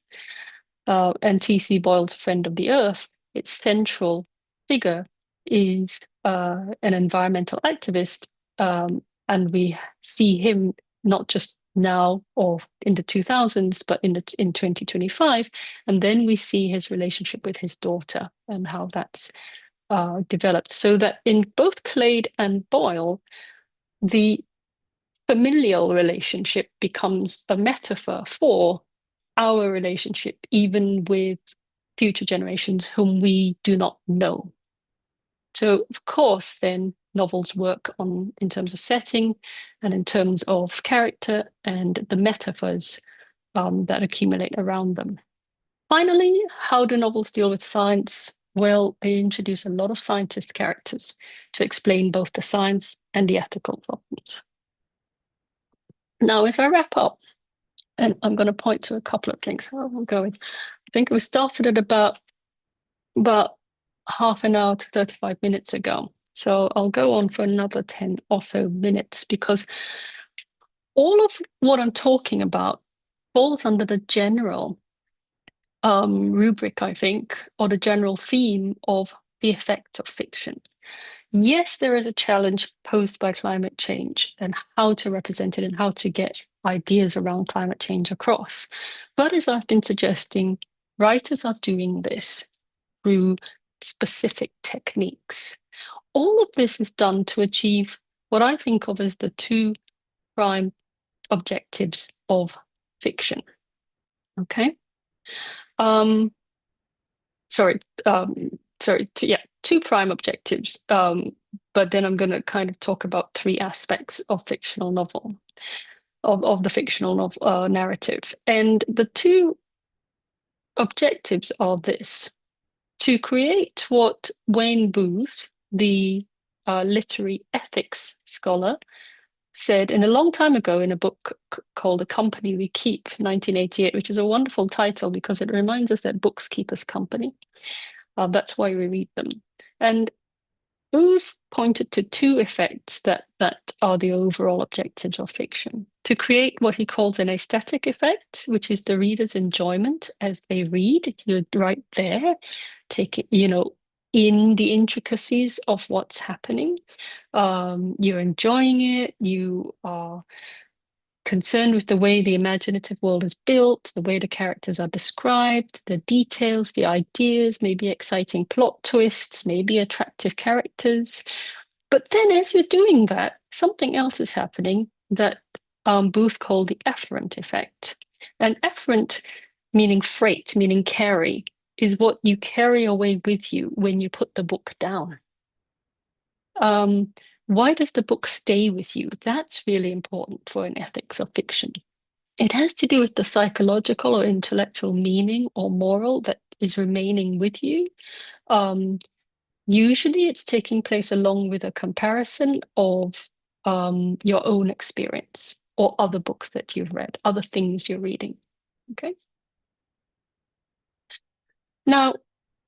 And T.C. Boyle's Friend of the Earth, its central figure is an environmental activist, and we see him not just now or in the 2000s, but in 2025, and then we see his relationship with his daughter and how that's developed. So that in both Clade and Boyle, the familial relationship becomes a metaphor for our relationship, even with future generations whom we do not know. So, of course, then novels work in terms of setting and in terms of character and the metaphors that accumulate around them. Finally, how do novels deal with science? Well, they introduce a lot of scientist characters to explain both the science and the ethical problems. Now, as I wrap up, and I'm going to point to a couple of things. I'm going. I think we started at about half an hour to 35 minutes ago. So I'll go on for another 10 or so minutes because all of what I'm talking about falls under the general rubric, I think, or the general theme of the effects of fiction. Yes, there is a challenge posed by climate change and how to represent it and how to get ideas around climate change across. But as I've been suggesting, writers are doing this through specific techniques. All of this is done to achieve what I think of as the two prime objectives of fiction. Okay. Um, sorry, two prime objectives. But then I'm going to kind of talk about three aspects of fictional novel, of the fictional novel narrative. And the two objectives are this: to create what Wayne Booth, the literary ethics scholar, said in a long time ago in a book called A Company We Keep, 1988, which is a wonderful title because it reminds us that books keep us company. That's why we read them. And Booth pointed to two effects that are the overall objectives of fiction. To create what he calls an aesthetic effect, which is the reader's enjoyment as they read. You're right there, take it, in the intricacies of what's happening. You're enjoying it. You are concerned with the way the imaginative world is built, the way the characters are described, the details, the ideas, maybe exciting plot twists, maybe attractive characters. But then as you're doing that, something else is happening that Booth called the efferent effect. And efferent, meaning freight, meaning carry, is what you carry away with you when you put the book down. Why does the book stay with you? That's really important for an ethics of fiction. It has to do with the psychological or intellectual meaning or moral that is remaining with you. Usually it's taking place along with a comparison of your own experience or other books that you've read, other things you're reading. Okay. Now,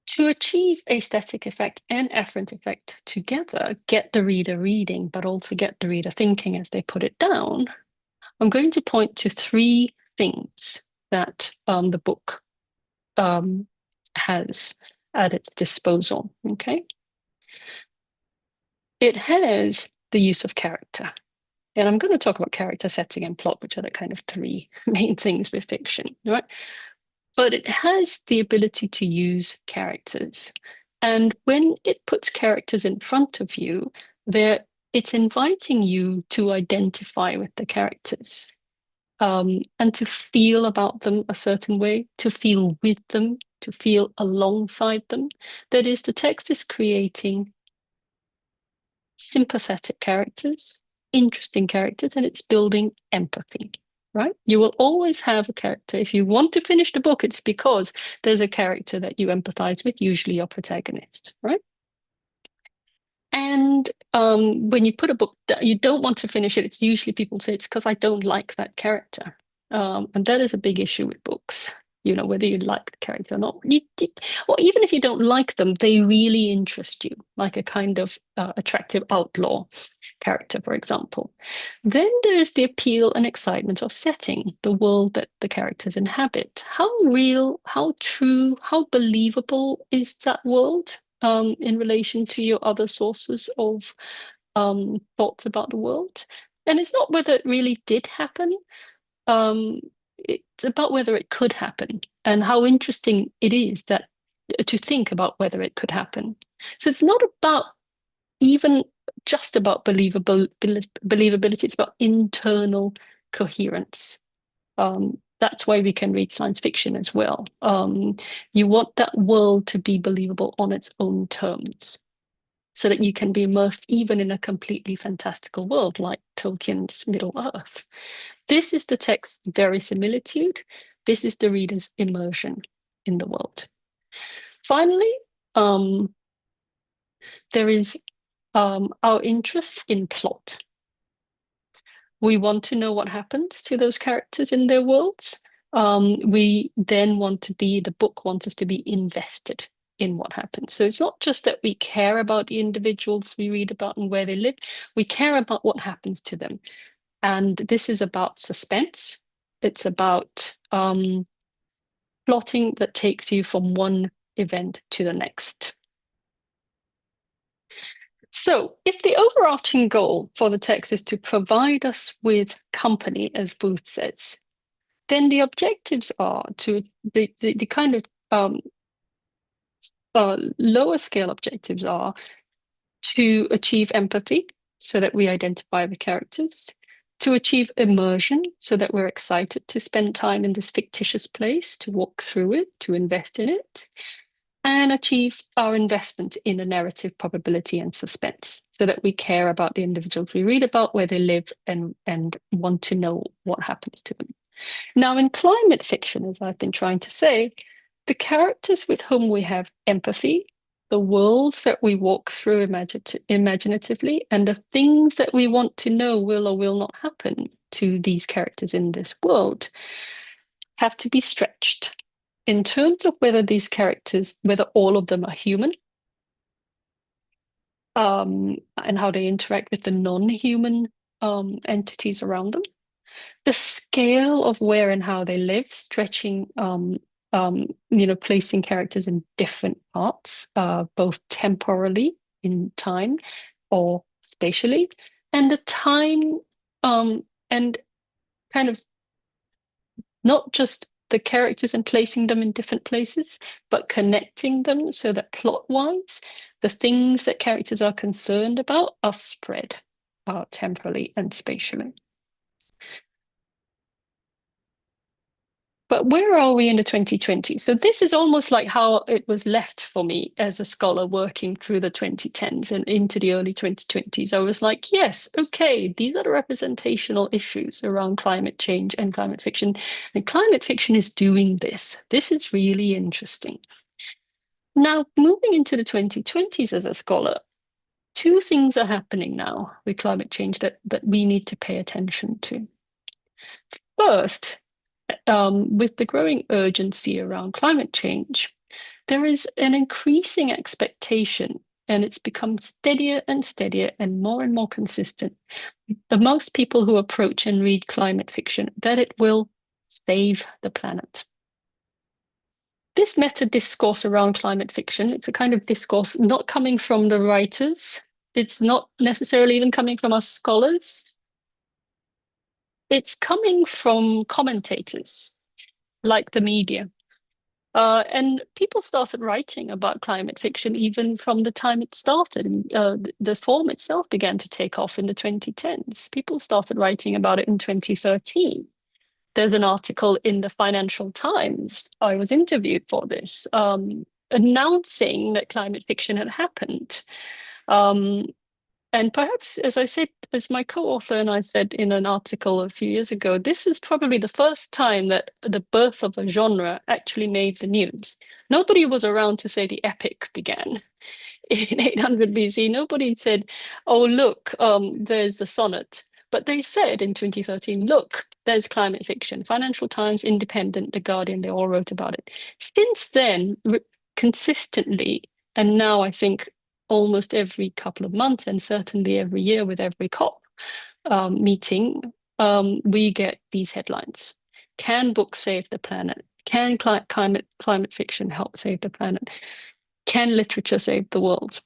to achieve aesthetic effect and efferent effect together, get the reader reading, but also get the reader thinking as they put it down, I'm going to point to three things that the book has at its disposal. Okay. It has the use of character. And I'm going to talk about character, setting, and plot, which are the kind of three main things with fiction, right? But it has the ability to use characters. And when it puts characters in front of you, it's inviting you to identify with the characters and to feel about them a certain way, to feel with them, to feel alongside them. That is, the text is creating sympathetic characters, interesting characters, and it's building empathy, right? You will always have a character. If you want to finish the book, it's because there's a character that you empathize with, usually your protagonist, right? And when you put a book that you don't want to finish it, it's usually people say it's because I don't like that character. And that is a big issue with books, whether you like the character or not. Or even if you don't like them, they really interest you, like a kind of attractive outlaw character, for example. Then there is the appeal and excitement of setting, the world that the characters inhabit. How real, how true, how believable is that world in relation to your other sources of thoughts about the world? And it's not whether it really did happen. It's about whether it could happen and how interesting it is that to think about whether it could happen. So it's not about even just about believability, it's about internal coherence. That's why we can read science fiction as well. You want that world to be believable on its own terms so that you can be immersed even in a completely fantastical world like Tolkien's Middle Earth. This is the text's verisimilitude. This is the reader's immersion in the world. Finally, there is our interest in plot. We want to know what happens to those characters in their worlds. We then the book wants us to be invested in what happens. So it's not just that we care about the individuals we read about and where they live, we care about what happens to them. And this is about suspense. It's about plotting that takes you from one event to the next. So if the overarching goal for the text is to provide us with company, as Booth says, then the objectives are to the kind of lower scale objectives are to achieve empathy so that we identify the characters, to achieve immersion so that we're excited to spend time in this fictitious place, to walk through it, to invest in it, and achieve our investment in the narrative probability and suspense so that we care about the individuals we read about, where they live, and want to know what happens to them. Now, in climate fiction, as I've been trying to say, the characters with whom we have empathy, the worlds that we walk through imaginatively, and the things that we want to know will or will not happen to these characters in this world have to be stretched in terms of whether these characters, whether all of them are human, and how they interact with the non-human entities around them. The scale of where and how they live, stretching, placing characters in different parts, both temporally in time or spatially, and the time, and kind of not just the characters and placing them in different places, but connecting them so that plot-wise, the things that characters are concerned about are spread temporally and spatially. But where are we in the 2020s? So this is almost like how it was left for me as a scholar working through the 2010s and into the early 2020s. I was like, yes, okay, these are the representational issues around climate change and climate fiction. And climate fiction is doing this. This is really interesting. Now, moving into the 2020s as a scholar, two things are happening now with climate change that we need to pay attention to. First, with the growing urgency around climate change, there is an increasing expectation, and it's become steadier and steadier and more consistent amongst people who approach and read climate fiction that it will save the planet. This meta discourse around climate fiction, it's a kind of discourse not coming from the writers. It's not necessarily even coming from us scholars. It's coming from commentators, like the media. And people started writing about climate fiction even from the time it started. The form itself began to take off in the 2010s. People started writing about it in 2013. There's an article in the Financial Times. I was interviewed for this, announcing that climate fiction had happened. And perhaps, as I said, as my co-author and I said in an article a few years ago, this is probably the first time that the birth of a genre actually made the news. Nobody was around to say the epic began in 800 BC. Nobody said, oh, look, there's the sonnet. But they said in 2013, look, there's climate fiction. Financial Times, Independent, The Guardian, they all wrote about it. Since then, consistently, and now I think almost every couple of months, and certainly every year with every COP meeting, we get these headlines. Can books save the planet? Can climate fiction help save the planet? Can literature save the world?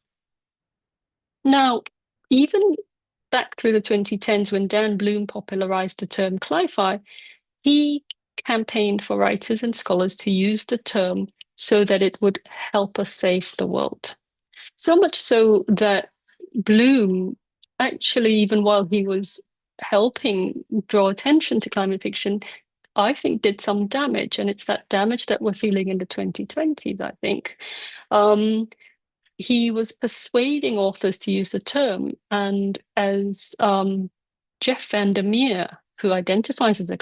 Now, even back through the 2010s, when Dan Bloom popularized the term cli-fi, he campaigned for writers and scholars to use the term so that it would help us save the world. So much so that Bloom, actually, even while he was helping draw attention to climate fiction, I think did some damage. And it's that damage that we're feeling in the 2020s, I think. He was persuading authors to use the term. And as Jeff Vandermeer, who identifies as a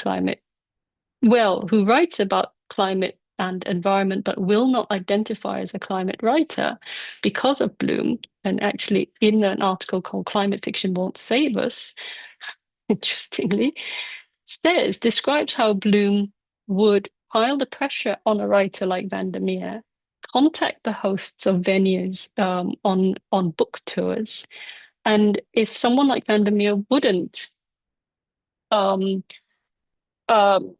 who writes about climate and environment, but will not identify as a climate writer because of Bloom, and actually in an article called Climate Fiction Won't Save Us, interestingly, describes how Bloom would pile the pressure on a writer like Vandermeer, contact the hosts of venues on book tours, and if someone like Vandermeer wouldn't um, um,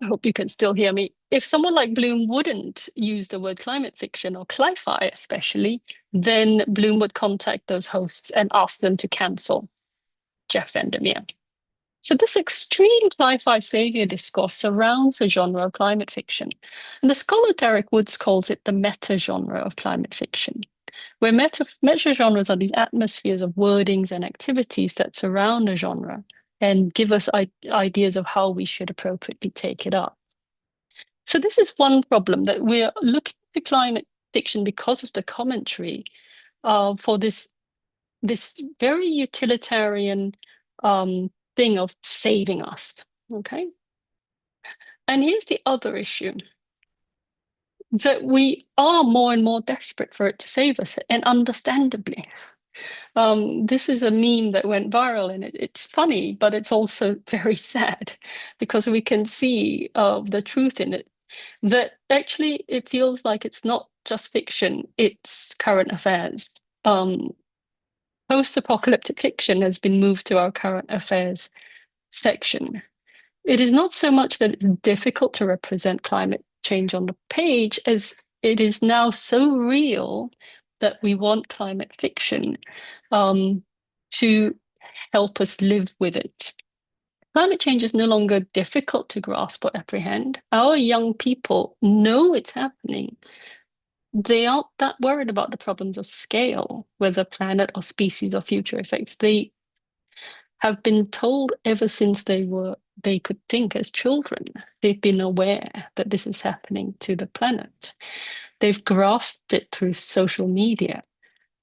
I hope you can still hear me. If someone like Bloom wouldn't use the word climate fiction or cli-fi especially, then Bloom would contact those hosts and ask them to cancel Jeff Vandermeer. So this extreme cli-fi savior discourse surrounds the genre of climate fiction. And the scholar Derek Woods calls it the meta-genre of climate fiction, where meta-genres are these atmospheres of wordings and activities that surround a genre and give us ideas of how we should appropriately take it up. So this is one problem, that we're looking to climate fiction because of the commentary for this very utilitarian thing of saving us. Okay. And here's the other issue, that we are more and more desperate for it to save us, and understandably. This is a meme that went viral, and it's funny, but it's also very sad because we can see the truth in it, that actually it feels like it's not just fiction, it's current affairs. Post-apocalyptic fiction has been moved to our current affairs section. It is not so much that it's difficult to represent climate change on the page as it is now so real that we want climate fiction to help us live with it. Climate change is no longer difficult to grasp or apprehend. Our young people know it's happening. They aren't that worried about the problems of scale, whether planet or species or future effects. They have been told ever since they could think as children. They've been aware that this is happening to the planet. They've grasped it through social media.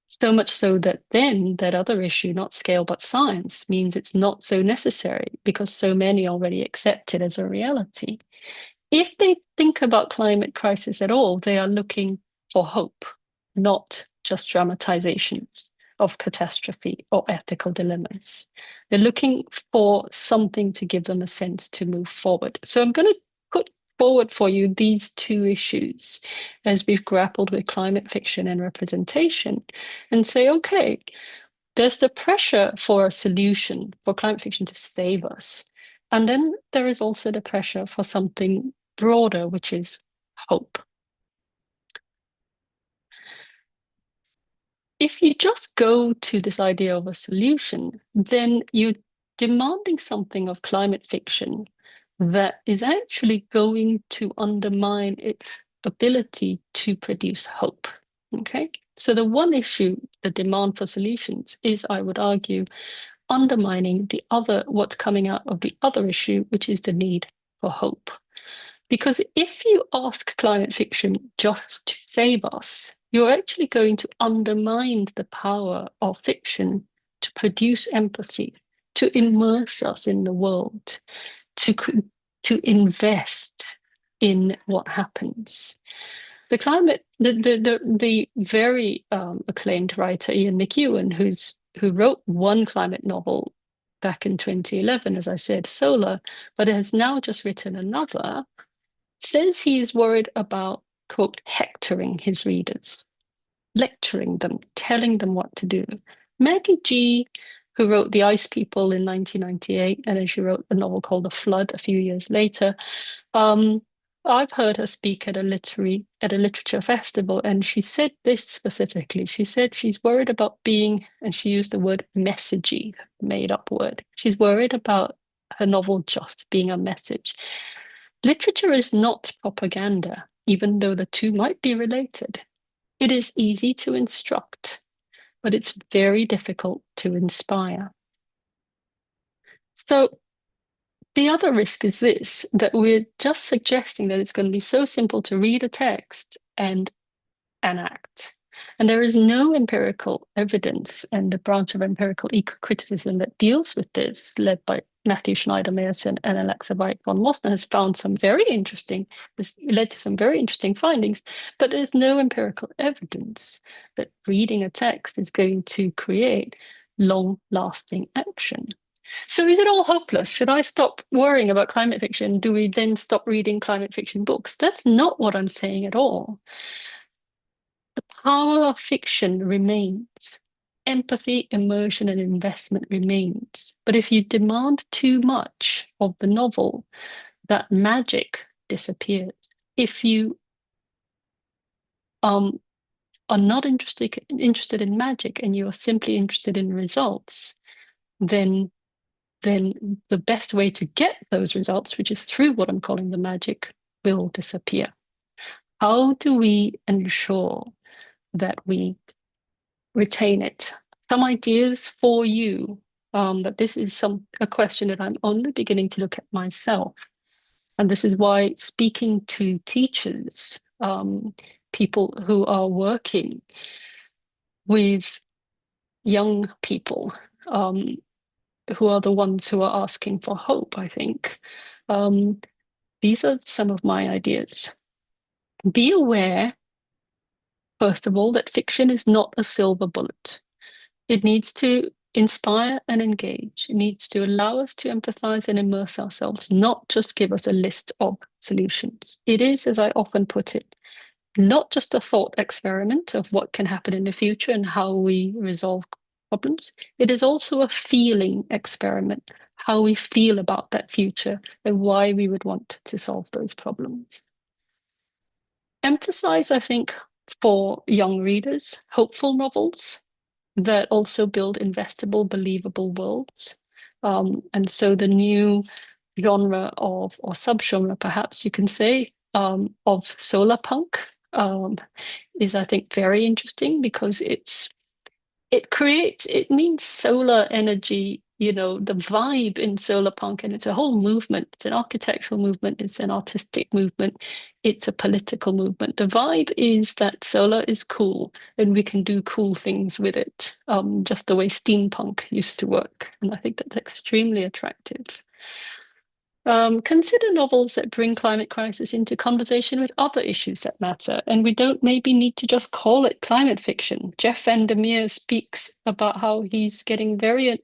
So much so that then that other issue, not scale but science, means it's not so necessary because so many already accept it as a reality. If they think about climate crisis at all, they are looking for hope, not just dramatizations of catastrophe or ethical dilemmas. They're looking for something to give them a sense to move forward. So I'm going to put forward for you these two issues as we've grappled with climate fiction and representation, and say, okay, there's the pressure for a solution, for climate fiction to save us. And then there is also the pressure for something broader, which is hope. If you just go to this idea of a solution, then you're demanding something of climate fiction that is actually going to undermine its ability to produce hope. Okay, so the one issue, the demand for solutions, is, I would argue, undermining the other, what's coming out of the other issue, which is the need for hope. Because if you ask climate fiction just to save us, you're actually going to undermine the power of fiction to produce empathy, to immerse us in the world, to invest in what happens. The very acclaimed writer Ian McEwan, who wrote one climate novel back in 2011, as I said, Solar, but has now just written another, says he is worried about, quote, hectoring his readers, lecturing them, telling them what to do. Maggie G, who wrote The Ice People in 1998, and then she wrote a novel called The Flood a few years later. I've heard her speak at a literature festival, and she said this specifically. She said she's worried about being, and she used the word messagey, made up word. She's worried about her novel just being a message. Literature is not propaganda, even though the two might be related. It is easy to instruct, but it's very difficult to inspire. So the other risk is this, that we're just suggesting that it's going to be so simple to read a text and enact. And there is no empirical evidence, and the branch of empirical eco-criticism that deals with this, led by Matthew Schneider-Meyerson and Alexa White von Mosner, has found some very interesting, this led to some very interesting findings, but there's no empirical evidence that reading a text is going to create long-lasting action. So is it all hopeless? Should I stop worrying about climate fiction? Do we then stop reading climate fiction books? That's not what I'm saying at all. The power of fiction remains. empathy, immersion, and investment remains. But if you demand too much of the novel, that magic disappears. If you are not interested in magic and you are simply interested in results, then the best way to get those results, which is through what I'm calling the magic, will disappear. How do we ensure that we retain it? Some ideas for you, that this is a question that I'm only beginning to look at myself. And this is why speaking to teachers, people who are working with young people, who are the ones who are asking for hope, I think. These are some of my ideas. Be aware, first of all, that fiction is not a silver bullet. It needs to inspire and engage. It needs to allow us to empathize and immerse ourselves, not just give us a list of solutions. It is, as I often put it, not just a thought experiment of what can happen in the future and how we resolve problems. It is also a feeling experiment, how we feel about that future and why we would want to solve those problems. Emphasize, I think, for young readers, hopeful novels that also build investable, believable worlds. And so the new genre of, or subgenre, perhaps you can say, of solar punk is, I think, very interesting because it means solar energy, the vibe in solar punk, and it's a whole movement. It's an architectural movement, it's an artistic movement, it's a political movement. The vibe is that solar is cool and we can do cool things with it, just the way steampunk used to work. And I think that's extremely attractive. Consider novels that bring climate crisis into conversation with other issues that matter. And we don't maybe need to just call it climate fiction. Jeff Vandermeer speaks about how he's getting very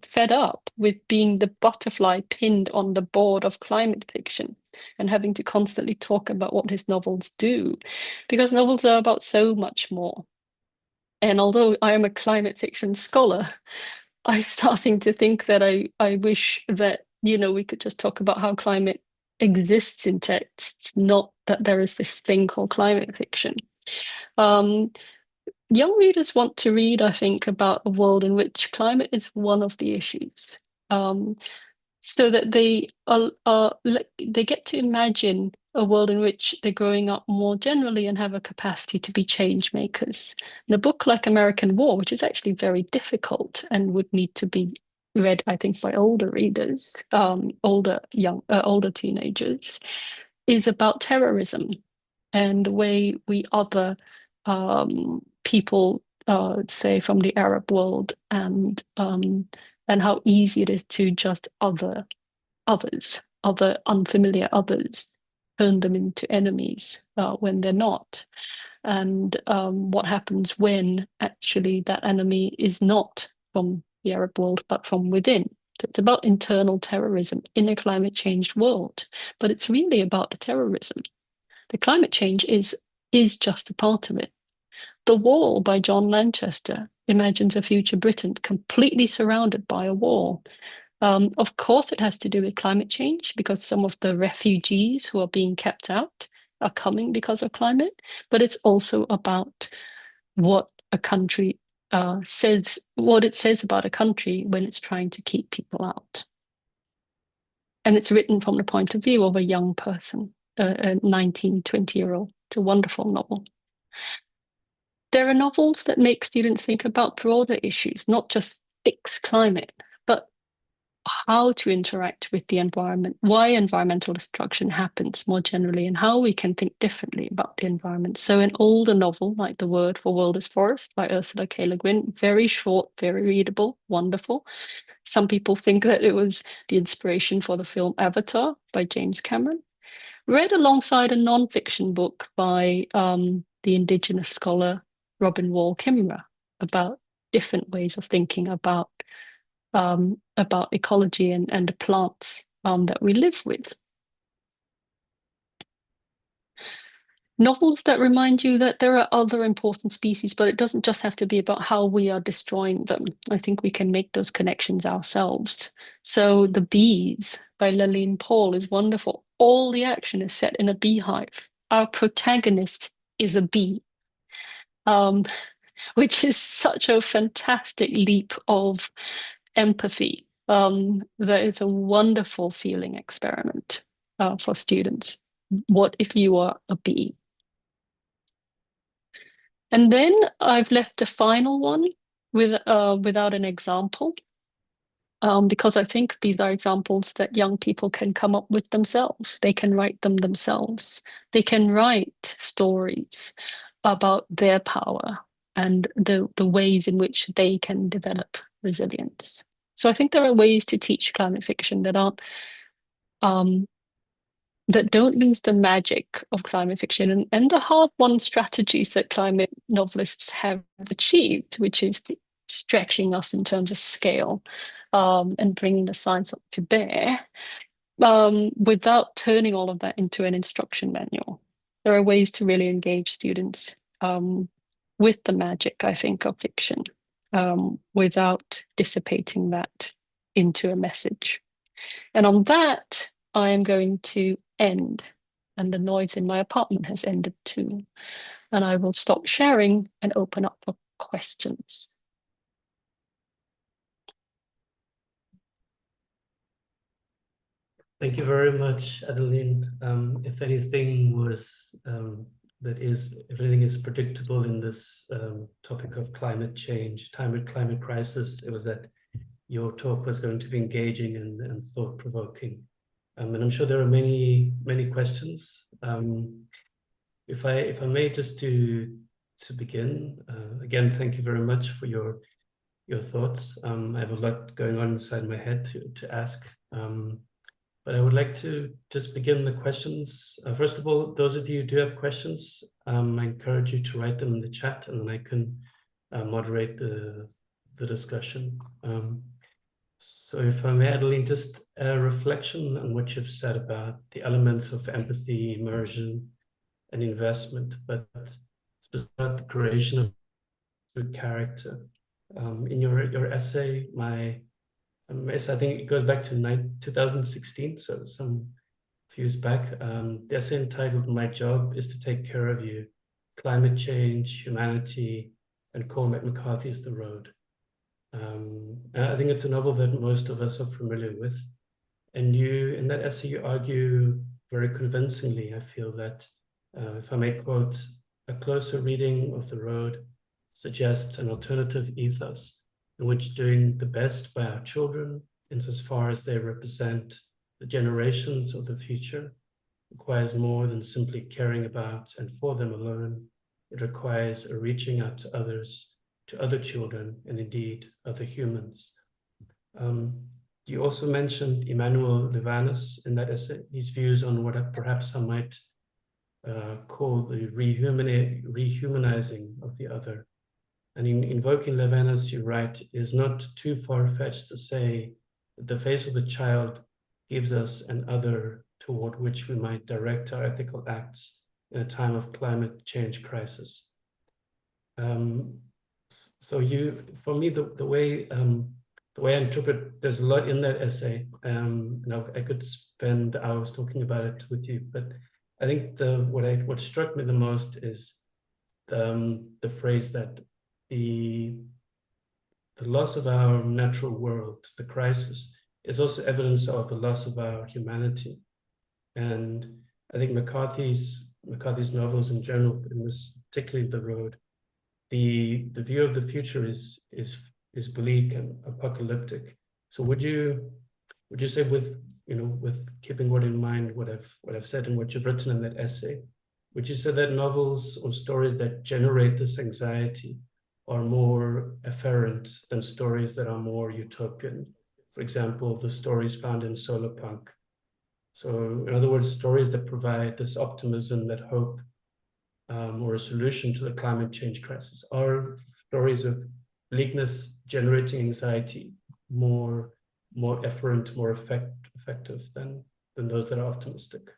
fed up with being the butterfly pinned on the board of climate fiction and having to constantly talk about what his novels do, because novels are about so much more. And although I am a climate fiction scholar, I'm starting to think that I wish that, we could just talk about how climate exists in texts, not that there is this thing called climate fiction. Young readers want to read, I think, about a world in which climate is one of the issues. So that they get to imagine a world in which they're growing up more generally and have a capacity to be change makers. And a book like American War, which is actually very difficult and would need to be read, I think, by older readers, older teenagers, is about terrorism and the way we other people, say from the Arab world, and how easy it is to just other unfamiliar others, turn them into enemies when they're not. And what happens when actually that enemy is not from the Arab world, but from within. So it's about internal terrorism in a climate changed world, but it's really about the terrorism. The climate change is just a part of it. The Wall by John Lanchester imagines a future Britain completely surrounded by a wall. Of course, it has to do with climate change because some of the refugees who are being kept out are coming because of climate, but it's also about what a country says, what it says about a country when it's trying to keep people out. And it's written from the point of view of a young person, a 19, 20-year-old. It's a wonderful novel. There are novels that make students think about broader issues, not just fix climate, but how to interact with the environment, why environmental destruction happens more generally, and how we can think differently about the environment. So an older novel like The Word for World is Forest by Ursula K. Le Guin, very short, very readable, wonderful. Some people think that it was the inspiration for the film Avatar by James Cameron. Read alongside a non-fiction book by the Indigenous scholar Robin Wall Kimmerer about different ways of thinking about ecology and the plants that we live with. Novels that remind you that there are other important species, but it doesn't just have to be about how we are destroying them. I think we can make those connections ourselves. So The Bees by Laline Paul is wonderful. All the action is set in a beehive. Our protagonist is a bee, um, which is such a fantastic leap of empathy. That is a wonderful feeling experiment for students. What if you are a bee? And then I've left the final one without an example, because I think these are examples that young people can come up with themselves. They can write them themselves. They can write stories about their power and the ways in which they can develop resilience. So I think there are ways to teach climate fiction that aren't that don't lose the magic of climate fiction and the hard-won strategies that climate novelists have achieved, which is stretching us in terms of scale, and bringing the science up to bear, without turning all of that into an instruction manual. There are ways to really engage students with the magic, I think, of fiction, without dissipating that into a message. And on that, I am going to end. And the noise in my apartment has ended too. And I will stop sharing and open up for questions. Thank you very much, Adeline. If anything if anything is predictable in this topic of climate change, climate crisis, it was that your talk was going to be engaging and thought-provoking. And I'm sure there are many questions. If I may, just to begin, again, thank you very much for your thoughts. I have a lot going on inside my head to ask. But I would like to just begin the questions. First of all, those of you who do have questions, I encourage you to write them in the chat, and then I can moderate the discussion. So if I may, Adeline, just a reflection on what you've said about the elements of empathy, immersion, and investment, but about the creation of good character. In your essay, I think it goes back to 2016, so some few years back. The essay entitled "My Job is to Take Care of You: Climate Change, Humanity, and Cormac McCarthy's The Road." I think it's a novel that most of us are familiar with. And in that essay, you argue very convincingly, I feel, that, if I may quote, "A closer reading of The Road suggests an alternative ethos in which doing the best by our children, insofar as they represent the generations of the future, requires more than simply caring about and for them alone. It requires a reaching out to others, to other children, and indeed other humans." You also mentioned Emmanuel Levinas in that essay, his views on what perhaps some might call the rehumanizing of the other. And in invoking Levinas, you write, "Is not too far-fetched to say that the face of the child gives us an other toward which we might direct our ethical acts in a time of climate change crisis." So for me, the way I interpret, there's a lot in that essay. I could spend hours talking about it with you, but I think what struck me the most is the phrase that the loss of our natural world, the crisis, is also evidence of the loss of our humanity. And I think McCarthy's novels in general, in this, particularly The Road, the view of the future is bleak and apocalyptic. So would you say, with keeping in mind what I've said and what you've written in that essay, would you say that novels or stories that generate this anxiety are more efferent than stories that are more utopian? For example, the stories found in Solarpunk. So in other words, stories that provide this optimism, that hope, or a solution to the climate change crisis, are stories of bleakness generating anxiety more efferent, more effective than those that are optimistic?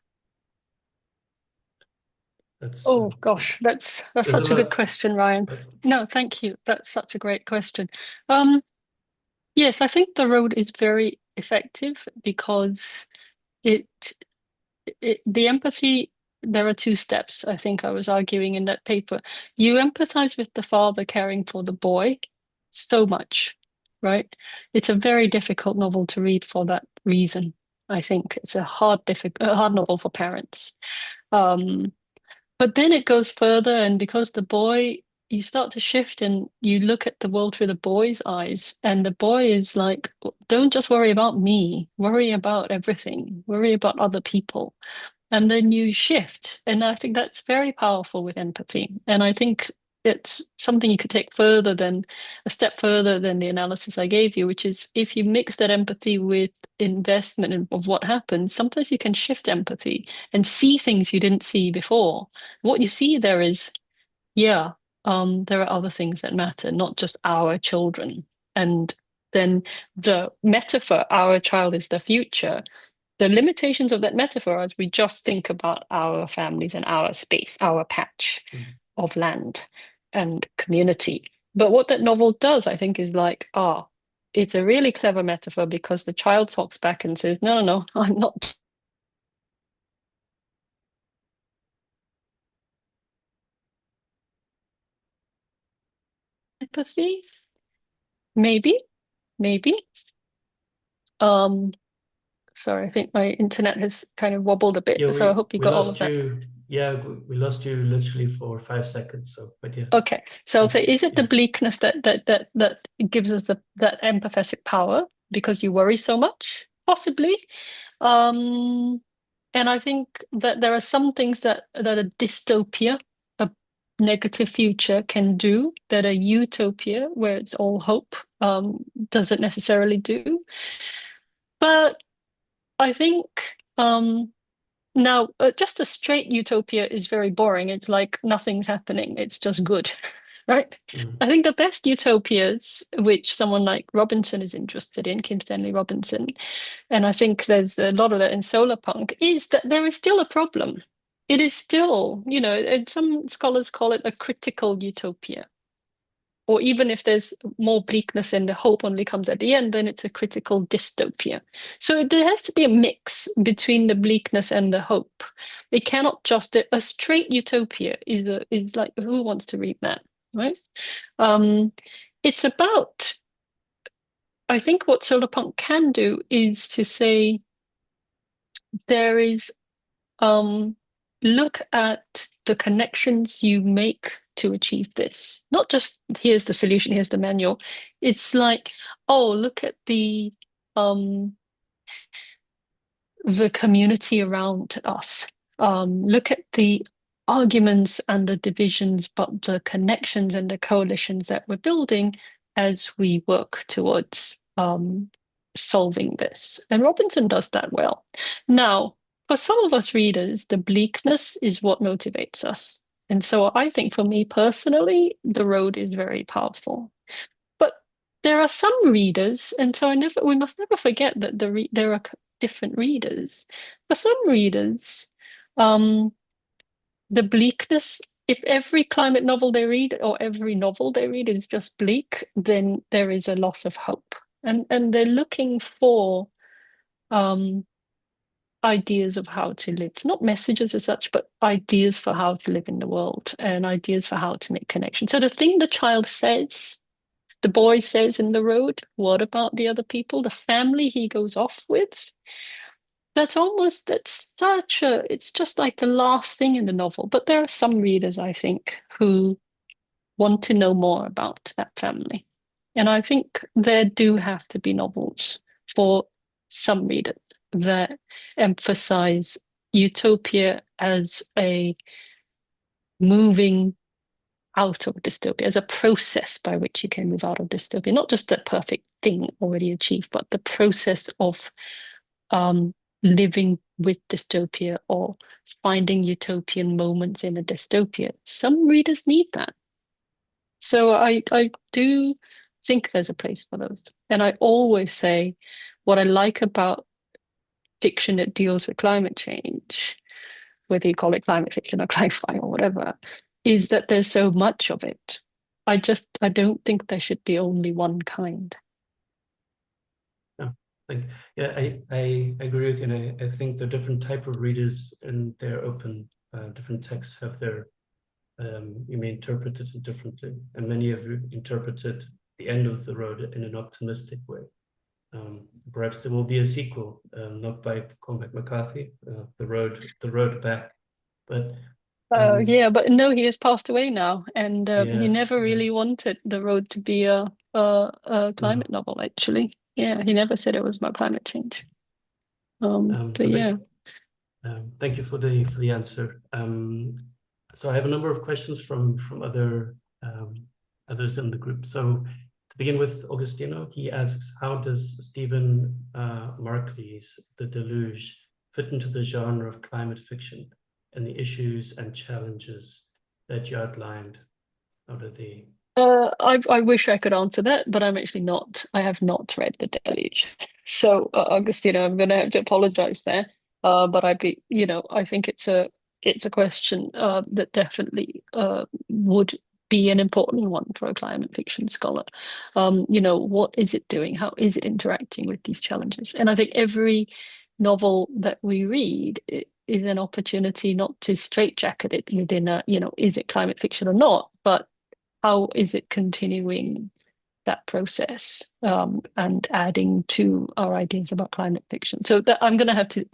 That's Oh gosh, that's there's a such a good lot, question, Ryan. but No, thank you. That's such a great question. Um, yes, I think the road is very effective because it, the empathy, there are two steps, I think I was arguing in that paper. You empathize with the father caring for the boy so much, right? It's a very difficult novel to read for that reason. I think it's a hard novel for parents. Um, but then it goes further, and because the boy, you start to shift and you look at the world through the boy's eyes, and the boy is like, don't just worry about me, worry about everything, worry about other people. And then you shift. And I think that's very powerful with empathy. And I think it's something you could take further than a step further than the analysis I gave you, which is if you mix that empathy with of what happens, sometimes you can shift empathy and see things you didn't see before. What you see there is, yeah, there are other things that matter, not just our children. And then the metaphor, our child is the future, the limitations of that metaphor as we just think about our families and our space, our patch of land and community. But what that novel does, I think, is like, it's a really clever metaphor because the child talks back and says, no, no, no, I'm not empathy. Maybe, maybe. Um, sorry, I think my internet has kind of wobbled a bit, yeah, so I hope you we got all of lost that. you. Yeah, we lost you literally for 5 seconds. So, but yeah, Okay, so I'll say, is it the yeah. bleakness that gives us that empathetic power because you worry so much? Possibly. Um, and I think that there are some things that a dystopia, a negative future, can do that a utopia, where it's all hope, doesn't necessarily do. But I think now, just a straight utopia is very boring. It's like nothing's happening. It's just good, right? Mm. I think the best utopias, which someone like Robinson is interested in, Kim Stanley Robinson, and I think there's a lot of that in solar punk, is that there is still a problem. It is still, and some scholars call it a critical utopia. Or even if there's more bleakness and the hope only comes at the end, then it's a critical dystopia. So there has to be a mix between the bleakness and the hope. It cannot just a straight utopia is like who wants to read that, right? Um, it's about I think what solarpunk can do is to say there is look at the connections you make to achieve this. Not just here's the solution, here's the manual. It's like, oh, look at the community around us. Look at the arguments and the divisions, but the connections and the coalitions that we're building as we work towards solving this. And Robinson does that well. Now, for some of us readers, the bleakness is what motivates us. And so I think for me personally, the road is very powerful. But there are some readers, and so we must never forget that there are different readers. For some readers, um, the bleakness, if every climate novel they read or every novel they read is just bleak, then there is a loss of hope. And they're looking for um, ideas of how to live, not messages as such, but ideas for how to live in the world and ideas for how to make connections. So the thing the child says, the boy says in the road, what about the other people, the family he goes off with? It's just like the last thing in the novel. But there are some readers, I think, who want to know more about that family. And I think there do have to be novels for some readers that emphasize utopia as a moving out of dystopia, as a process by which you can move out of dystopia, not just the perfect thing already achieved, but the process of um, living with dystopia or finding utopian moments in a dystopia. Some readers need that. So I do think there's a place for those. And I always say what I like about fiction that deals with climate change whether you call it climate fiction or cli-fi or whatever, is that there's so much of it. I don't think there should be only one kind. Yeah, yeah, I agree with you, and I think the different type of readers and their open different texts have their you may interpret it differently, and many have interpreted the end of the road in an optimistic way. Perhaps there will be a sequel, not by Cormac McCarthy, the road back, but yeah, but no, he has passed away now, and he yes, never really yes, wanted The Road to be a no. climate novel, actually. Yeah, he never said it was about climate change. So So yeah. thank you for the answer. So I have a number of questions from other others in the group. So to begin with, Augustino, he asks, how does Stephen Markley's The Deluge fit into the genre of climate fiction and the issues and challenges that you outlined? How do they? I wish I could answer that, but I'm actually not. I have not read The Deluge. So, Augustino, I'm gonna have to apologize there. But I think it's a question that definitely would be an important one for a climate fiction scholar. What is it doing? How is it interacting with these challenges? And I think every novel that we read is an opportunity not to straitjacket it within is it climate fiction or not, but how is it continuing that process and adding to our ideas about climate fiction? So I'm going to have to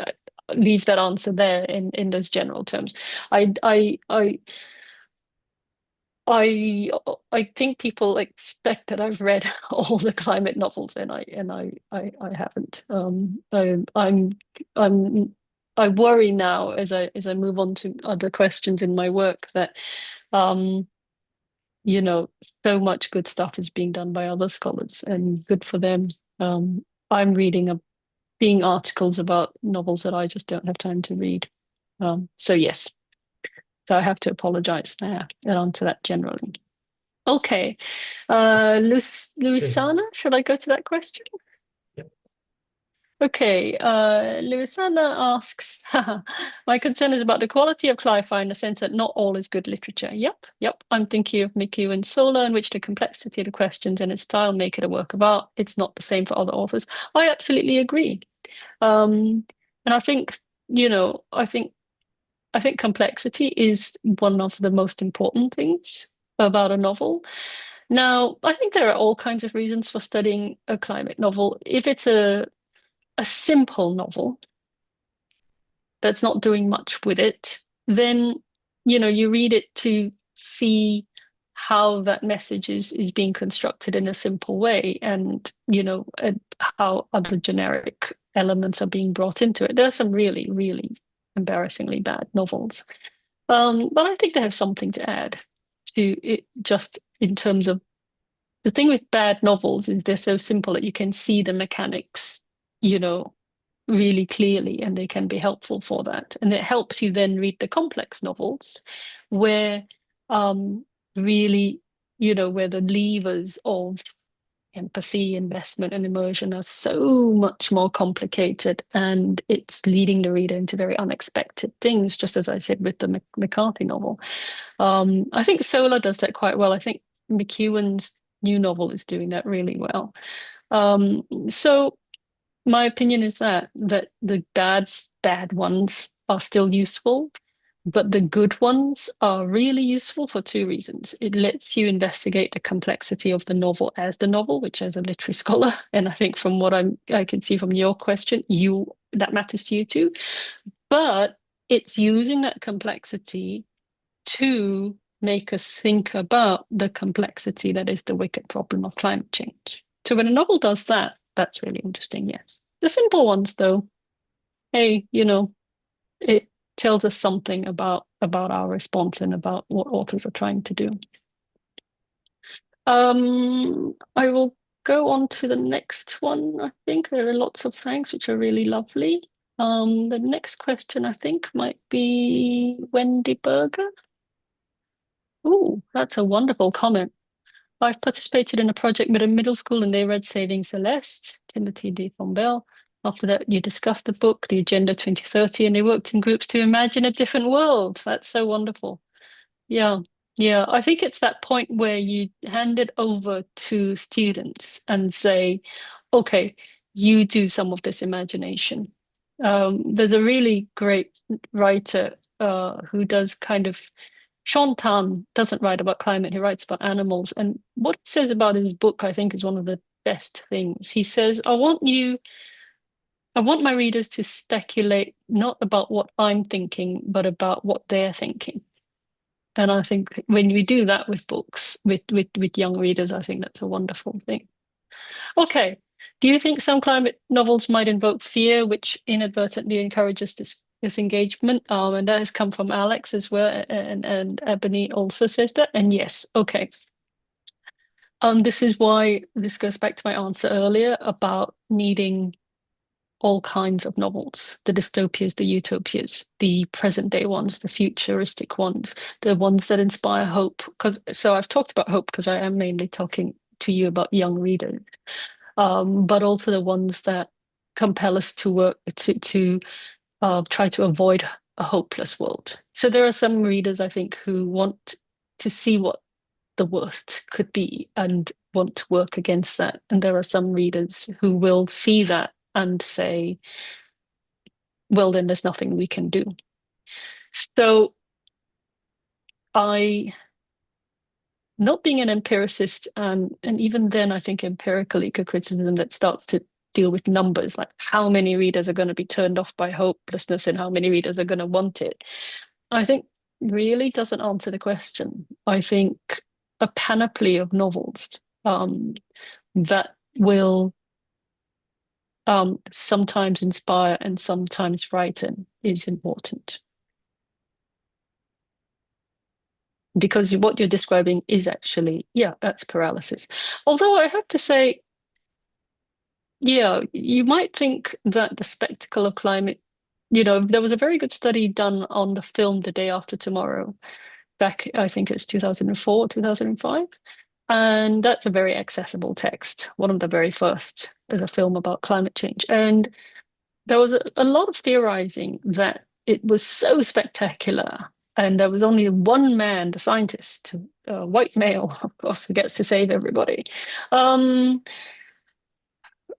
leave that answer there in those general terms. I I I I I think people expect that I've read all the climate novels, and I haven't. I'm I worry now as I move on to other questions in my work that um so much good stuff is being done by other scholars, and good for them. I'm being articles about novels that I just don't have time to read. So yes, so I have to apologize there and answer that generally. Okay, Okay. Luisana, should I go to that question? Yep. Okay, Luisana asks, my concern is about the quality of cli-fi in the sense that not all is good literature. Yep. I'm thinking of McEwan's Solar, in which the complexity of the questions and its style make it a work of art. It's not the same for other authors. I absolutely agree. And I think, I think complexity is one of the most important things about a novel. Now, I think there are all kinds of reasons for studying a climate novel. If it's a simple novel that's not doing much with it, then you read it to see how that message is being constructed in a simple way, and how other generic elements are being brought into it. There are some really, really embarrassingly bad novels. But I think they have something to add to it, just in terms of the thing with bad novels is they're so simple that you can see the mechanics, you know, really clearly, and they can be helpful for that. And it helps you then read the complex novels where really, where the levers of empathy, investment, and immersion are so much more complicated, and it's leading the reader into very unexpected things, just as I said with the McCarthy novel. I think Solar does that quite well. I think McEwan's new novel is doing that really well. So my opinion is that the bad ones are still useful, but the good ones are really useful for two reasons. It lets you investigate the complexity of the novel as the novel, which as a literary scholar, and I think from what I can see from your question, that matters to you too. But it's using that complexity to make us think about the complexity that is the wicked problem of climate change. So when a novel does that, that's really interesting, yes. The simple ones, though, hey, it tells us something about our response and about what authors are trying to do. I will go on to the next one. I think there are lots of thanks, which are really lovely. The next question, I think, might be Wendy Berger. Oh, that's a wonderful comment. I've participated in a project with a middle school and they read Saving Celeste, Timothy de Fombelle. After that, you discussed the book, the Agenda 2030, and they worked in groups to imagine a different world. That's so wonderful. Yeah. Yeah. I think it's that point where you hand it over to students and say, okay, you do some of this imagination. There's a really great writer who does kind of Sean Tan doesn't write about climate, he writes about animals. And what he says about his book, I think, is one of the best things. He says, I want my readers to speculate not about what I'm thinking, but about what they're thinking. And I think when we do that with books, with young readers, I think that's a wonderful thing. Okay. Do you think some climate novels might invoke fear, which inadvertently encourages disengagement? And that has come from Alex as well, and Ebony also says that. And yes, okay. This is why this goes back to my answer earlier about needing all kinds of novels, the dystopias, the utopias, the present day ones, the futuristic ones, the ones that inspire hope. So I've talked about hope because I am mainly talking to you about young readers, but also the ones that compel us to work to try to avoid a hopeless world. So there are some readers, I think, who want to see what the worst could be and want to work against that. And there are some readers who will see that and say, well, then there's nothing we can do. So not being an empiricist, and even then, I think empirical eco-criticism that starts to deal with numbers, like how many readers are going to be turned off by hopelessness and how many readers are going to want it, I think really doesn't answer the question. I think a panoply of novels that will sometimes inspire and sometimes frighten is important. Because what you're describing is actually, yeah, that's paralysis. Although I have to say, yeah, you might think that the spectacle of climate, there was a very good study done on the film The Day After Tomorrow, back, I think it's 2004, 2005. And that's a very accessible text, one of the very first as a film about climate change. And there was a lot of theorizing that it was so spectacular. And there was only one man, the scientist, a white male, of course, who gets to save everybody. And,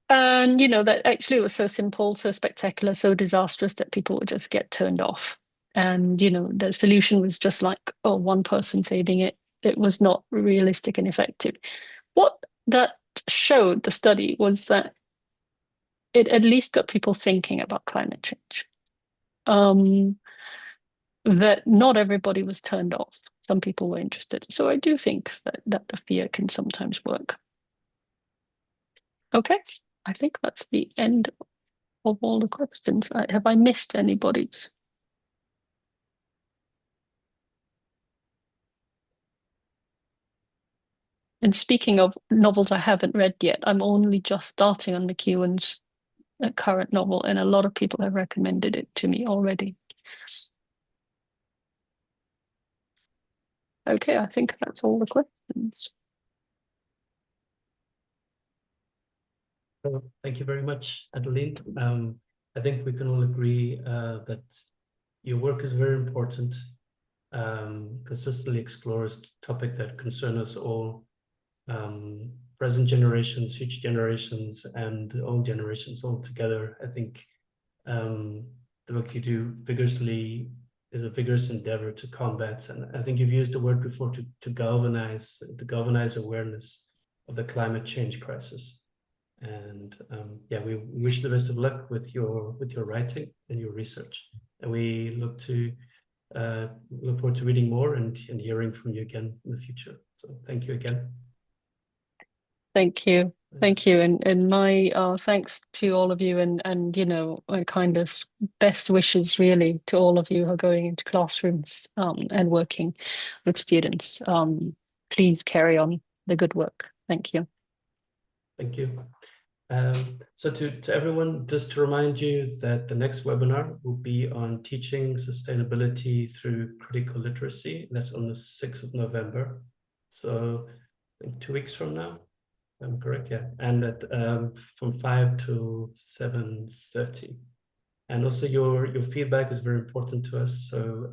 that actually was so simple, so spectacular, so disastrous that people would just get turned off. And, the solution was just like, oh, one person saving it. It was not realistic and effective. What that showed, the study, was that it at least got people thinking about climate change. That not everybody was turned off. Some people were interested. So I do think that the fear can sometimes work. Okay, I think that's the end of all the questions. Have I missed anybody's? And speaking of novels I haven't read yet, I'm only just starting on McEwan's current novel, and a lot of people have recommended it to me already. Okay, I think that's all the questions. So thank you very much, Adeline. I think we can all agree that your work is very important. Consistently explores topic that concern us all, present generations, future generations, and all generations all together. I think the work you do vigorously is a vigorous endeavor to combat, and I think you've used the word before, to galvanize awareness of the climate change crisis. And yeah, we wish the best of luck with your writing and your research, and we look forward to reading more and hearing from you again in the future. So thank you again. Thank you. Thank you. And my thanks to all of you, and a kind of best wishes really to all of you who are going into classrooms and working with students. Please carry on the good work. Thank you. Thank you. So to everyone, just to remind you that the next webinar will be on teaching sustainability through critical literacy. That's on the 6th of November. So I think 2 weeks from now. I'm correct, yeah. And at from 5 to 7:30. And also your feedback is very important to us. So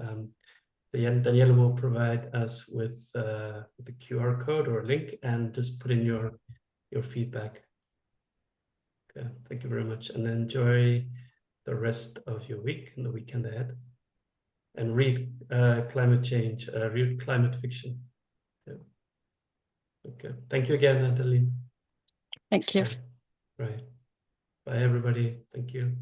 Daniela will provide us with the QR code or link and just put in your feedback. Okay, thank you very much, and enjoy the rest of your week and the weekend ahead. And read climate change, read climate fiction. Yeah. Okay, thank you again, Adeline. Thank you. Right. Bye, everybody. Thank you.